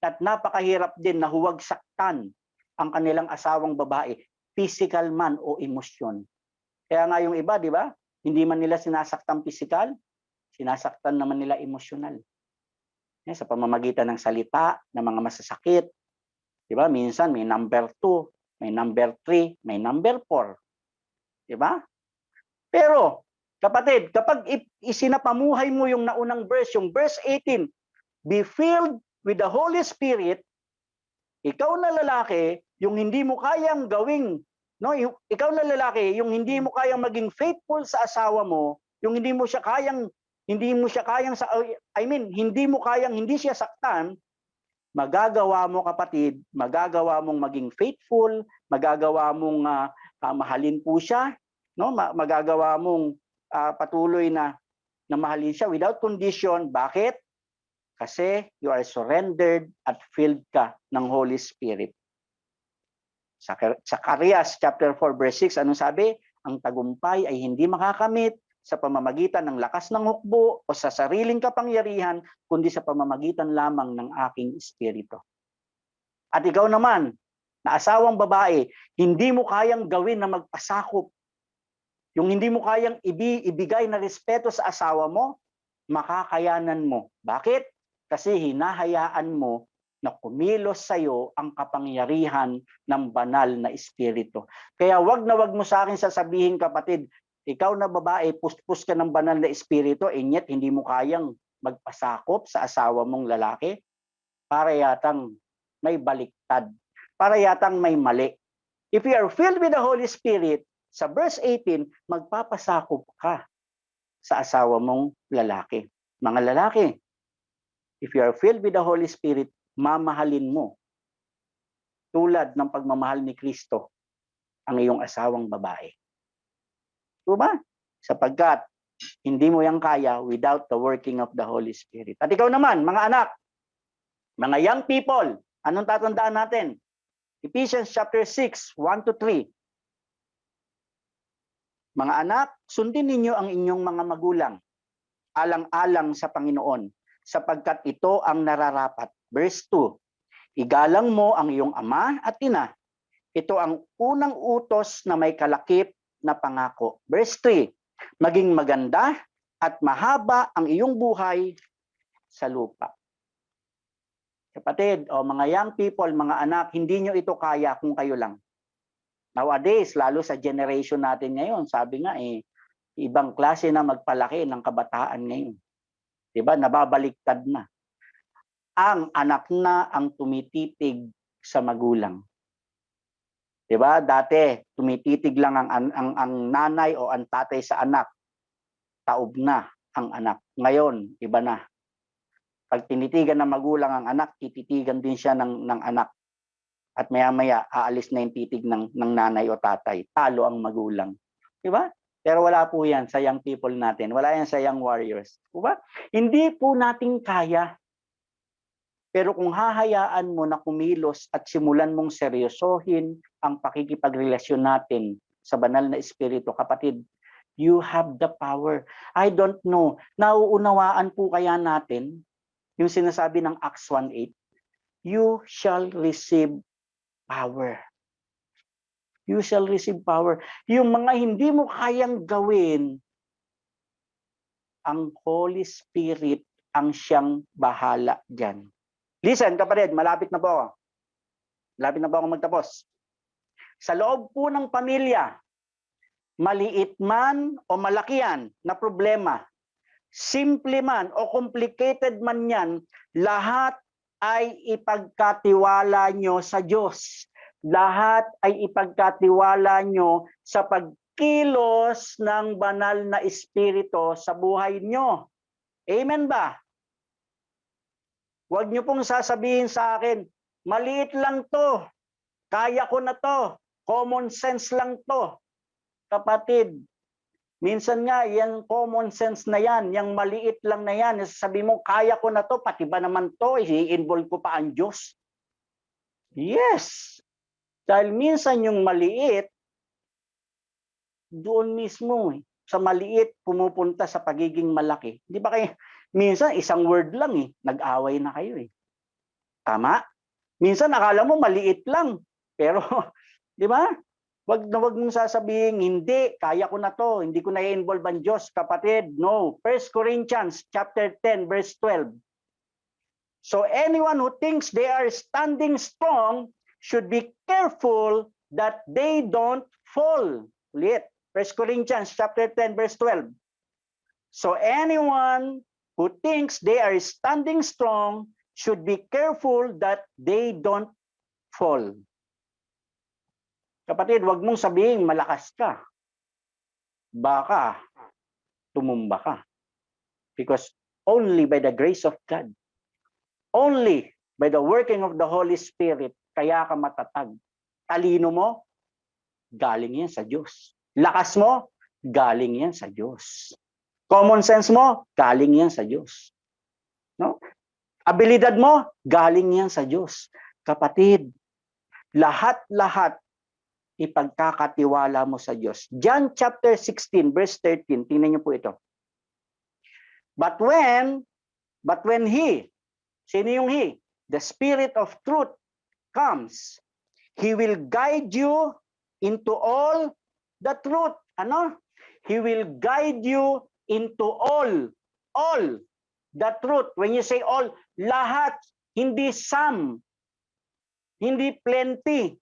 At napakahirap din na huwag saktan ang kanilang asawang babae, physical man o emosyon. Kaya nga yung iba, di ba? Hindi man nila sinasaktan physical, sinasaktan naman nila emosyonal. Sa pamamagitan ng salita, ng mga masasakit. Di ba? Minsan may number 2, may number 3, may number 4. Di ba? Pero, kapatid, kapag isinapamuhay mo yung naunang verse, yung verse 18, be filled with the Holy Spirit, ikaw na lalaki, yung hindi mo kayang gawing, no, ikaw na lalaki, yung hindi mo kayang maging faithful sa asawa mo, yung hindi mo siya kayang hindi siya saktan, magagawa mo, kapatid, magagawa mong maging faithful, magagawa mong mahalin po siya, no? Magagawa mong patuloy na mahalin siya without condition. Bakit? Kasi you are surrendered at filled ka ng Holy Spirit. Sa Zacarias chapter 4 verse 6, anong sabi? Ang tagumpay ay hindi makakamit sa pamamagitan ng lakas ng hukbo o sa sariling kapangyarihan, kundi sa pamamagitan lamang ng aking espiritu. At ikaw naman, na asawang babae, hindi mo kayang gawin na magpasakop. Yung hindi mo kayang ibigay na respeto sa asawa mo, makakayanan mo. Bakit? Kasi hinahayaan mo na kumilos sa iyo ang kapangyarihan ng banal na espiritu. Kaya wag na wag mo sa akin sasabihin, kapatid, ikaw na babae, puspos ka ng banal na espiritu, and yet hindi mo kayang magpasakop sa asawa mong lalaki. Para yatang may baliktad. Para yatang may mali. If you are filled with the Holy Spirit, sa verse 18, magpapasakop ka sa asawa mong lalaki. Mga lalaki, if you are filled with the Holy Spirit, mamahalin mo tulad ng pagmamahal ni Kristo ang iyong asawang babae. Diba? Sapagkat hindi mo yang kaya without the working of the Holy Spirit. At ikaw naman, mga anak, mga young people, anong tatandaan natin? Ephesians chapter 6, 1-3. Mga anak, sundin ninyo ang inyong mga magulang, alang-alang sa Panginoon, sapagkat ito ang nararapat. Verse 2, igalang mo ang iyong ama at ina. Ito ang unang utos na may kalakip na pangako. Verse 3, maging maganda at mahaba ang iyong buhay sa lupa. Kapatid, mga young people, mga anak, hindi nyo ito kaya kung kayo lang. Nowadays, lalo sa generation natin ngayon, sabi nga ibang klase na magpalaki ng kabataan ngayon. Diba? Nababaliktad na. Ang anak na ang tumititig sa magulang. Diba? Dati, tumititig lang ang nanay o ang tatay sa anak. Taob na ang anak. Ngayon, iba na. Pag tinitigan ng magulang ang anak, tititigan din siya ng anak. At maya-maya, aalis na yung titig ng nanay o tatay. Talo ang magulang. Diba? Pero wala po yan sa young people natin. Wala yan sa young warriors. Diba? Hindi po natin kaya. Pero kung hahayaan mo na kumilos at simulan mong seryosohin ang pakikipagrelasyon natin sa banal na espiritu, kapatid, you have the power. I don't know, nauunawaan po kaya natin yung sinasabi ng Acts 1:8, you shall receive power. You shall receive power. Yung mga hindi mo kayang gawin, ang Holy Spirit ang siyang bahala dyan. Listen, kapatid, malapit na po ako. Malapit na po ako magtapos. Sa loob po ng pamilya, maliit man o malaki yan na problema, simple man o complicated man yan, lahat ay ipagkatiwala nyo sa Diyos. Lahat ay ipagkatiwala nyo sa pagkilos ng banal na espiritu sa buhay nyo. Amen ba? Huwag nyo pong sasabihin sa akin, maliit lang to, kaya ko na to, common sense lang to. Kapatid, minsan nga, yung common sense na yan, yung maliit lang na yan, sabi mo, kaya ko na to, pati ba naman to, i-involve ko pa ang Diyos? Yes. Dahil minsan yung maliit, doon mismo, sa maliit, pumupunta sa pagiging malaki. Di ba kayo, minsan isang word lang, nag-away na kayo. Tama? Minsan akala mo maliit lang, pero, di ba? Wag mong sasabihin, hindi, kaya ko na to, hindi ko na i-involve ang Diyos, kapatid. No. 1 Corinthians chapter 10, verse 12. So anyone who thinks they are standing strong should be careful that they don't fall. Ulit, 1 Corinthians chapter 10, verse 12. So anyone who thinks they are standing strong should be careful that they don't fall. Kapatid, wag mong sabihin malakas ka. Baka tumumba ka. Because only by the grace of God, only by the working of the Holy Spirit, kaya ka matatag. Talino mo, galing yan sa Diyos. Lakas mo, galing yan sa Diyos. Common sense mo, galing yan sa Diyos. No? Abilidad mo, galing yan sa Diyos. Kapatid, lahat-lahat ipagkakatiwala mo sa Diyos. John chapter 16, verse 13, tingnan niyo po ito. But when He, sino yung He? The Spirit of truth comes, He will guide you into all the truth. Ano? He will guide you into all the truth. When you say all, lahat, hindi some, hindi plenty.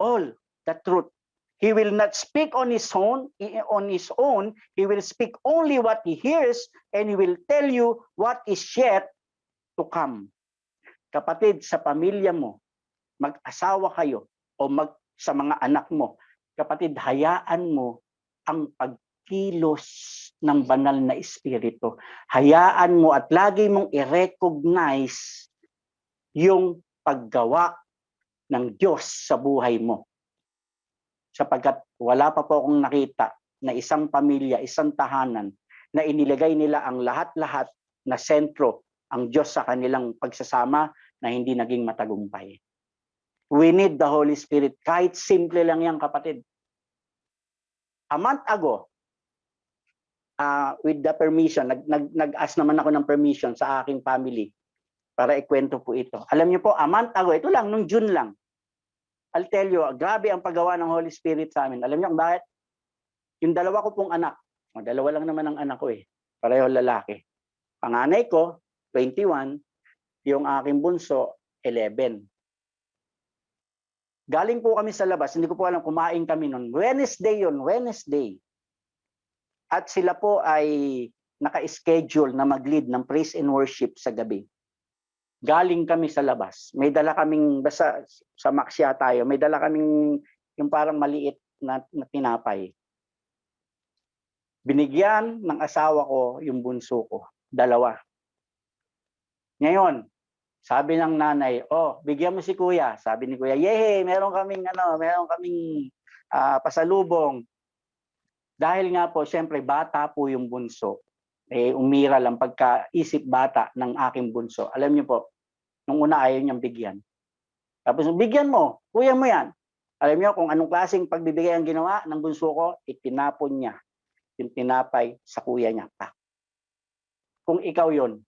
All the truth. He will not speak on his own. He will speak only what he hears, and he will tell you what is yet to come. Kapatid, sa pamilya mo, mag-asawa kayo o sa mga anak mo, kapatid, hayaan mo ang pagkilos ng banal na espiritu. Hayaan mo at lagi mong i-recognize yung paggawa ng Diyos sa buhay mo. Sapagkat wala pa po akong nakita na isang pamilya, isang tahanan na inilagay nila ang lahat-lahat na sentro ang Diyos sa kanilang pagsasama na hindi naging matagumpay. We need the Holy Spirit. Kahit simple lang yan, kapatid. A month ago, with the permission, nag-ask naman ako ng permission sa aking family para ikwento po ito. Alam niyo po, a month ago, ito lang, nung June lang, I'll tell you, grabe ang paggawa ng Holy Spirit sa amin. Alam niyo kung bakit? Yung dalawa ko pong anak, dalawa lang naman ang anak ko pareho lalaki. Panganay ko, 21, yung aking bunso, 11. Galing po kami sa labas, hindi ko po alam, kumain kami noon. Wednesday. At sila po ay naka-schedule na mag-lead ng praise and worship sa gabi. Galing kami sa labas. May dala kaming, basta sa Maxia tayo, may dala kaming yung parang maliit na tinapay. Binigyan ng asawa ko yung bunso ko. 2. Ngayon, sabi ng nanay, bigyan mo si kuya. Sabi ni kuya, yehey, meron kaming pasalubong. Dahil nga po, syempre, bata po yung bunso. Umira lang pagkaisip bata ng aking bunso. Alam niyo po, nung una ayaw niyang bigyan. Tapos, bigyan mo, kuya mo yan. Alam niyo kung anong klaseng pagbibigay ang ginawa ng bunso ko, itinapon niya yung tinapay sa kuya niya. Kung ikaw yon,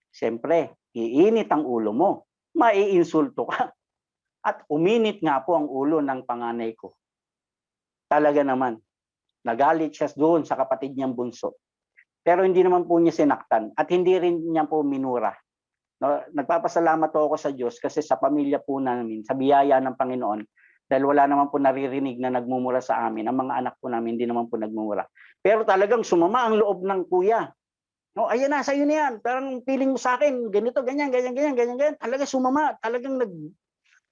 syempre, iinit ang ulo mo. Maiinsulto ka. At uminit nga po ang ulo ng panganay ko. Talaga naman, nagalit siya doon sa kapatid niyang bunso. Pero hindi naman po niya sinaktan at hindi rin niya po minura. No, nagpapasalamat ako sa Diyos kasi sa pamilya po namin, sa biyaya ng Panginoon, dahil wala naman po naririnig na nagmumura sa amin. Ang mga anak po namin hindi naman po nagmumura. Pero talagang sumama ang loob ng kuya. No, ayan na, sa'yo na yan. Parang feeling mo sa akin, ganito, ganyan. Talaga sumama. Talagang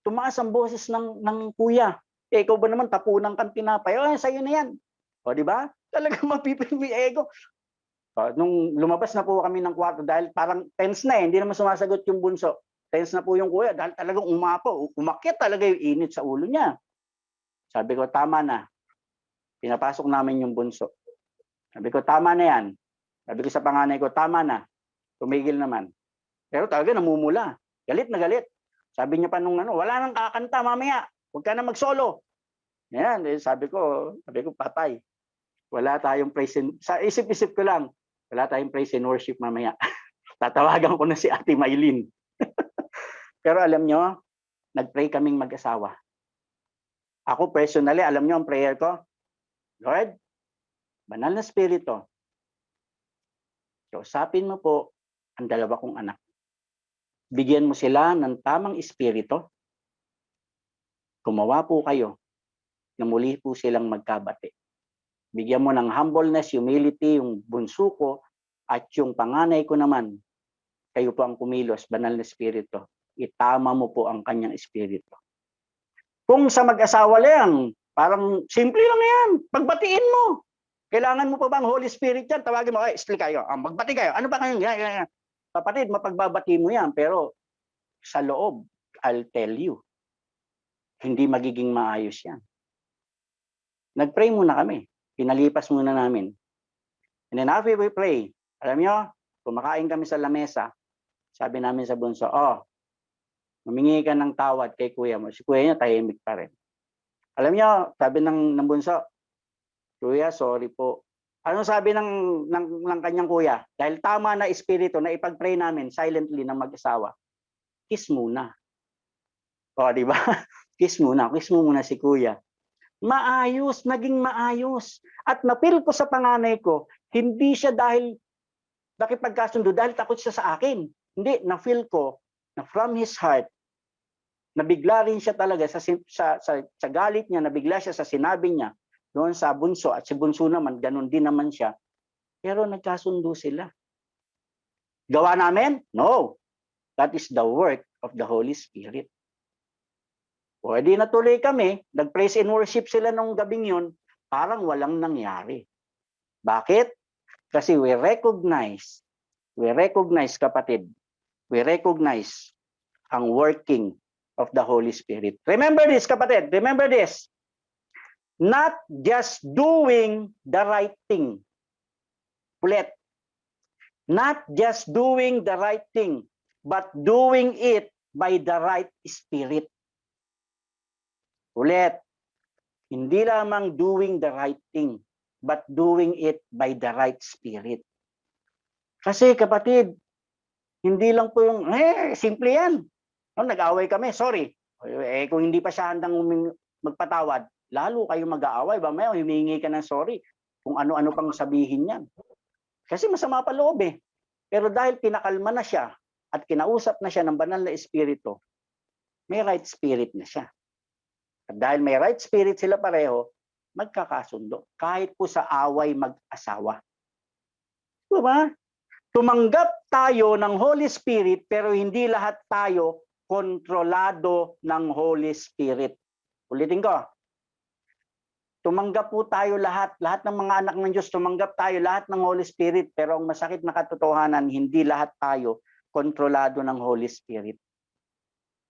tumaas ang boses ng kuya. Ikaw ba naman tapunan kang tinapay? Sa'yo na yan. O, di ba? Talagang mapipili ego. Nung lumabas na po kami ng kwarto dahil parang tense na hindi naman sumasagot yung bunso. Tense na po yung kuya dahil talagang umakyat talaga yung init sa ulo niya. Sabi ko, tama na. Pinapasok namin yung bunso. Sabi ko, tama na yan. Sabi ko sa panganay ko, tama na. Tumigil naman. Pero talaga namumula. Galit na galit. Sabi niya pa nung wala nang kakanta mamaya. Huwag ka na mag-solo. Yan, sabi ko, patay. Wala tayong praise and, sa isip-isip ko lang, wala tayong praise and worship mamaya. Tatawagan ko na si Ate Maylin. Pero alam nyo, nag-pray kaming mag-asawa. Ako personally, alam nyo ang prayer ko? Lord, banal na spirito, kausapin mo po ang 2 kong anak. Bigyan mo sila ng tamang espiritu. Gumawa po kayo na muli po silang magkabati. Bigyan mo ng humbleness, humility, yung bunso ko at yung panganay ko naman. kayo po ang kumilos, banal na espiritu, itama mo po ang kanyang espiritu. Kung sa mag-asawa lang, parang simple lang yan, pagbatiin mo. Kailangan mo pa bang Holy Spirit yan? Tawagin mo, isli kayo, magbati kayo. Ano ba kayo? Kapatid, mapagbabati mo yan, pero sa loob, I'll tell you, hindi magiging maayos yan. Nag-pray muna kami. Pinalipas muna namin. And then after we pray, alam nyo, kumakain kami sa lamesa. Sabi namin sa bunso, humingi ka ng tawad kay kuya mo. Si kuya niya tahimik pa rin. Alam nyo, sabi ng bunso, Kuya, sorry po. Ano sabi ng kanyang kuya? Dahil tama na espiritu na ipag-pray namin silently ng mag-asawa. Kiss muna. O, di ba? Kiss muna. Kiss mo muna si kuya. Maayos, naging maayos. At napil ko sa panganay ko, hindi siya dahil nakipagkasundo, dahil takot siya sa akin. Hindi, na-feel ko na from his heart, nabigla rin siya talaga sa galit niya, nabigla siya sa sinabi niya doon sa bunso, at si bunso naman, ganun din naman siya. Pero nagkasundo sila. Gawa namin? No. That is the work of the Holy Spirit. Pwede natuloy kami, nag-praise and worship sila nung gabing yun, parang walang nangyari. Bakit? Kasi we recognize kapatid, we recognize ang working of the Holy Spirit. Remember this, kapatid, remember this. Not just doing the right thing. Ulit. Not just doing the right thing, but doing it by the right spirit. Ulit. Hindi lamang doing the right thing, but doing it by the right spirit. Kasi kapatid, hindi lang po yung, simple yan. No, nag-away kami, sorry. Kung hindi pa siya handang magpatawad, lalo kayo mag-aaway, ba may humingi ka ng sorry kung ano-ano pang sabihin niyan. Kasi masama pa loob eh. Pero dahil pinakalma na siya at kinausap na siya ng banal na espiritu, may right spirit na siya. At dahil may right spirit sila pareho, magkakasundo. Kahit po sa away mag-asawa. Diba? Tumanggap tayo ng Holy Spirit pero hindi lahat tayo kontrolado ng Holy Spirit. Ulitin ko. Tumanggap po tayo lahat ng mga anak ng Diyos, tumanggap tayo lahat ng Holy Spirit, pero ang masakit na katotohanan, hindi lahat tayo kontrolado ng Holy Spirit.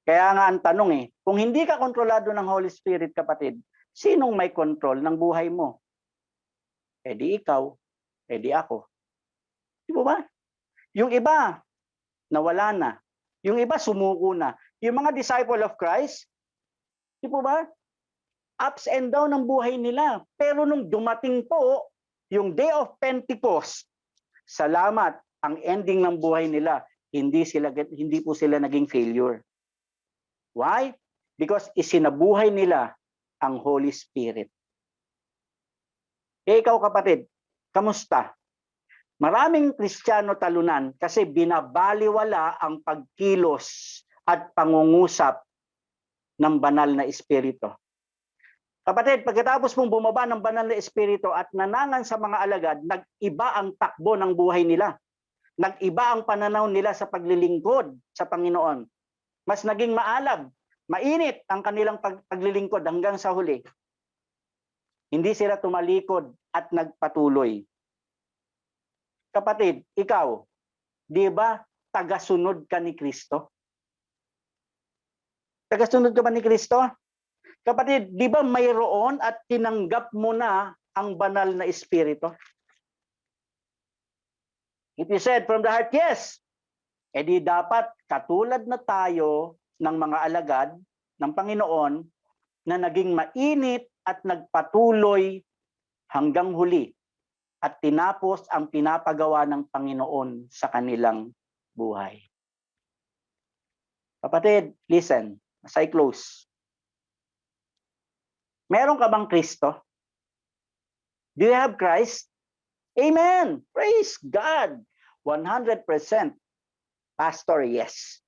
Kaya nga ang tanong kung hindi ka kontrolado ng Holy Spirit, kapatid, sinong may control ng buhay mo? Eh di ikaw, eh di ako. Di ba? Yung iba, nawala na. Yung iba, sumuko na. Yung mga disciple of Christ, di ba? Ups and down ang buhay nila. Pero nung dumating po yung Day of Pentecost, salamat, ang ending ng buhay nila, hindi po sila naging failure. Why? Because isinabuhay nila ang Holy Spirit. Ikaw kapatid, kamusta? Maraming Kristiyano talunan kasi binabaliwala ang pagkilos at pangungusap ng banal na espiritu. Kapatid, pagkatapos mong bumaba ng banal na espiritu at nanangan sa mga alagad, nag-iba ang takbo ng buhay nila. Nag-iba ang pananaw nila sa paglilingkod sa Panginoon. Mas naging maalab, mainit ang kanilang paglilingkod hanggang sa huli. Hindi sila tumalikod at nagpatuloy. Kapatid, ikaw, di ba tagasunod ka ni Kristo? Tagasunod ka ba ni Kristo? Kapatid, di ba mayroon at tinanggap mo na ang banal na espiritu? It is said from the heart, yes. E di dapat katulad na tayo ng mga alagad ng Panginoon na naging mainit at nagpatuloy hanggang huli at tinapos ang pinapagawa ng Panginoon sa kanilang buhay. Kapatid, listen, as I close. Meron ka bang Kristo? Do you have Christ? Amen. Praise God. 100%. Pastor, yes.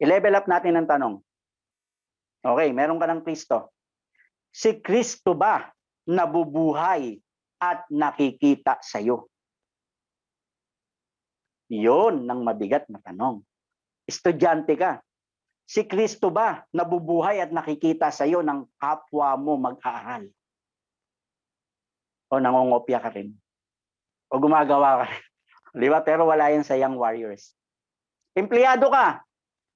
I-level up natin ang tanong. Okay, meron ka ng Kristo. Si Kristo ba nabubuhay at nakikita sa iyo? Yun ng mabigat na tanong. Estudyante ka. Si Kristo ba nabubuhay at nakikita sa iyo ng kapwa mo mag-aaral? O nangongopya ka rin? O gumagawa ka rin? Di ba? Pero wala yan sa Young Warriors. Empleyado ka.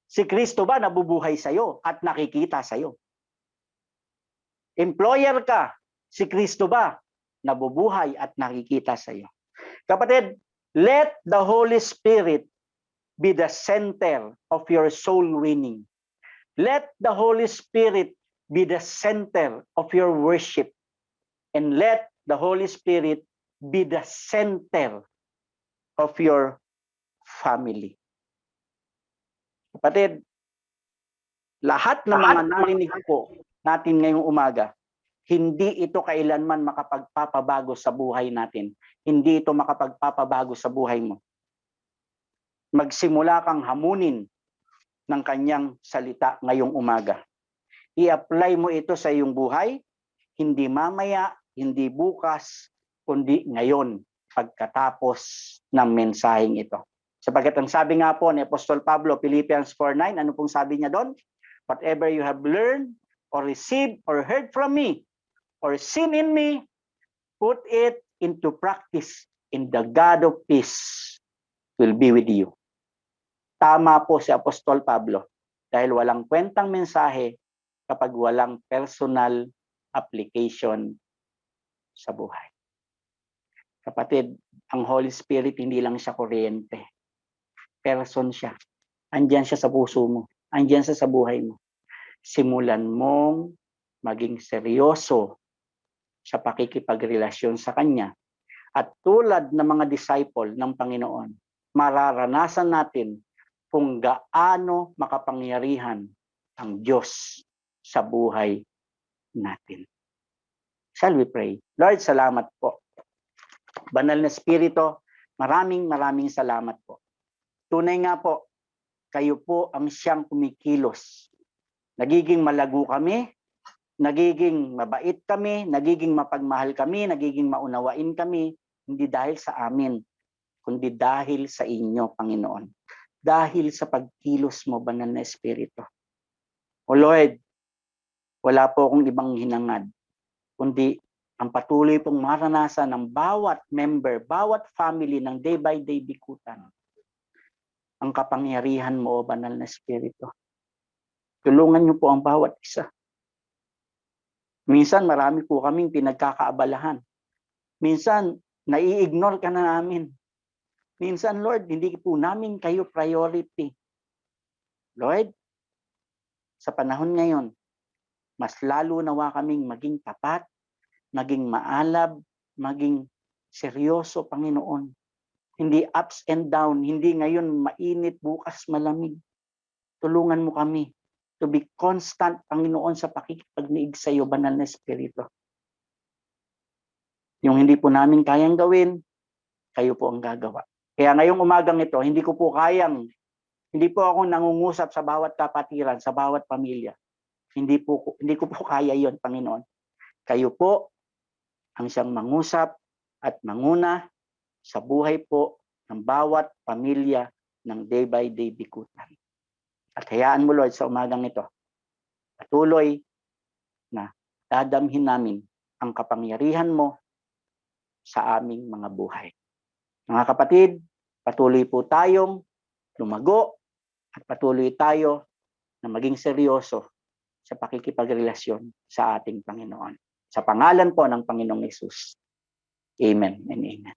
Si Kristo ba nabubuhay sa iyo at nakikita sa iyo? Employer ka. Si Kristo ba nabubuhay at nakikita sa iyo? Kapatid, let the Holy Spirit be the center of your soul winning. Let the Holy Spirit be the center of your worship. And let the Holy Spirit be the center of your family. Kapatid, lahat ng mga narinig po natin ngayong umaga, hindi ito kailanman makapagpapabago sa buhay natin. Hindi ito makapagpapabago sa buhay mo. Magsimula kang hamunin ng kanyang salita ngayong umaga. I-apply mo ito sa iyong buhay, hindi mamaya, hindi bukas, kundi ngayon pagkatapos ng mensaheng ito. Sapagkat ang sabi nga po ni Apostol Pablo, Philippians 4:9, ano pong sabi niya doon? Whatever you have learned or received or heard from me or seen in me, put it into practice, and the God of peace will be with you. Tama po si Apostol Pablo dahil walang kwentang mensahe kapag walang personal application sa buhay. Kapatid, ang Holy Spirit hindi lang siya kuryente. Person siya. Andiyan siya sa puso mo. Andiyan siya sa buhay mo. Simulan mong maging seryoso sa pakikipagrelasyon sa Kanya. At tulad ng mga disciple ng Panginoon, mararanasan natin kung gaano makapangyarihan ang Diyos sa buhay natin. Shall we pray? Lord, salamat po. Banal na Espiritu, maraming salamat po. Tunay nga po, kayo po ang siyang kumikilos. Nagiging malago kami, nagiging mabait kami, nagiging mapagmahal kami, nagiging maunawain kami, hindi dahil sa amin, kundi dahil sa inyo, Panginoon. Dahil sa pagkilos mo, Banal na Espiritu. O Lord, wala po akong ibang hinangad, kundi ang patuloy pong maranasan ng bawat member, bawat family ng Day by Day Bikutan. Ang kapangyarihan mo, Banal na Espiritu. Tulungan niyo po ang bawat isa. Minsan marami po kaming pinagkakaabalahan. Minsan nai-ignore ka na namin. Minsan, Lord, hindi po namin kayo priority. Lord, sa panahon ngayon, mas lalo nawa kaming maging tapat, maging maalab, maging seryoso, Panginoon. Hindi ups and down, hindi ngayon mainit, bukas malamig. Tulungan mo kami to be constant, Panginoon, sa pakikipagniig sa iyo, Banal na Espiritu. Yung hindi po namin kayang gawin, kayo po ang gagawa. Kaya ngayong umagang ito, hindi ko po ako nangungusap sa bawat kapatiran, sa bawat pamilya. Hindi ko po kaya yon, Panginoon. Kayo po ang siyang mangusap at manguna sa buhay po ng bawat pamilya ng Day by Day Bikutan. At hayaan mo, Lord, sa umagang ito, patuloy na dadamhin namin ang kapangyarihan mo sa aming mga buhay. Mga kapatid, patuloy po tayong lumago at patuloy tayo na maging seryoso sa pakikipagrelasyon sa ating Panginoon. Sa pangalan po ng Panginoong Hesus. Amen and amen.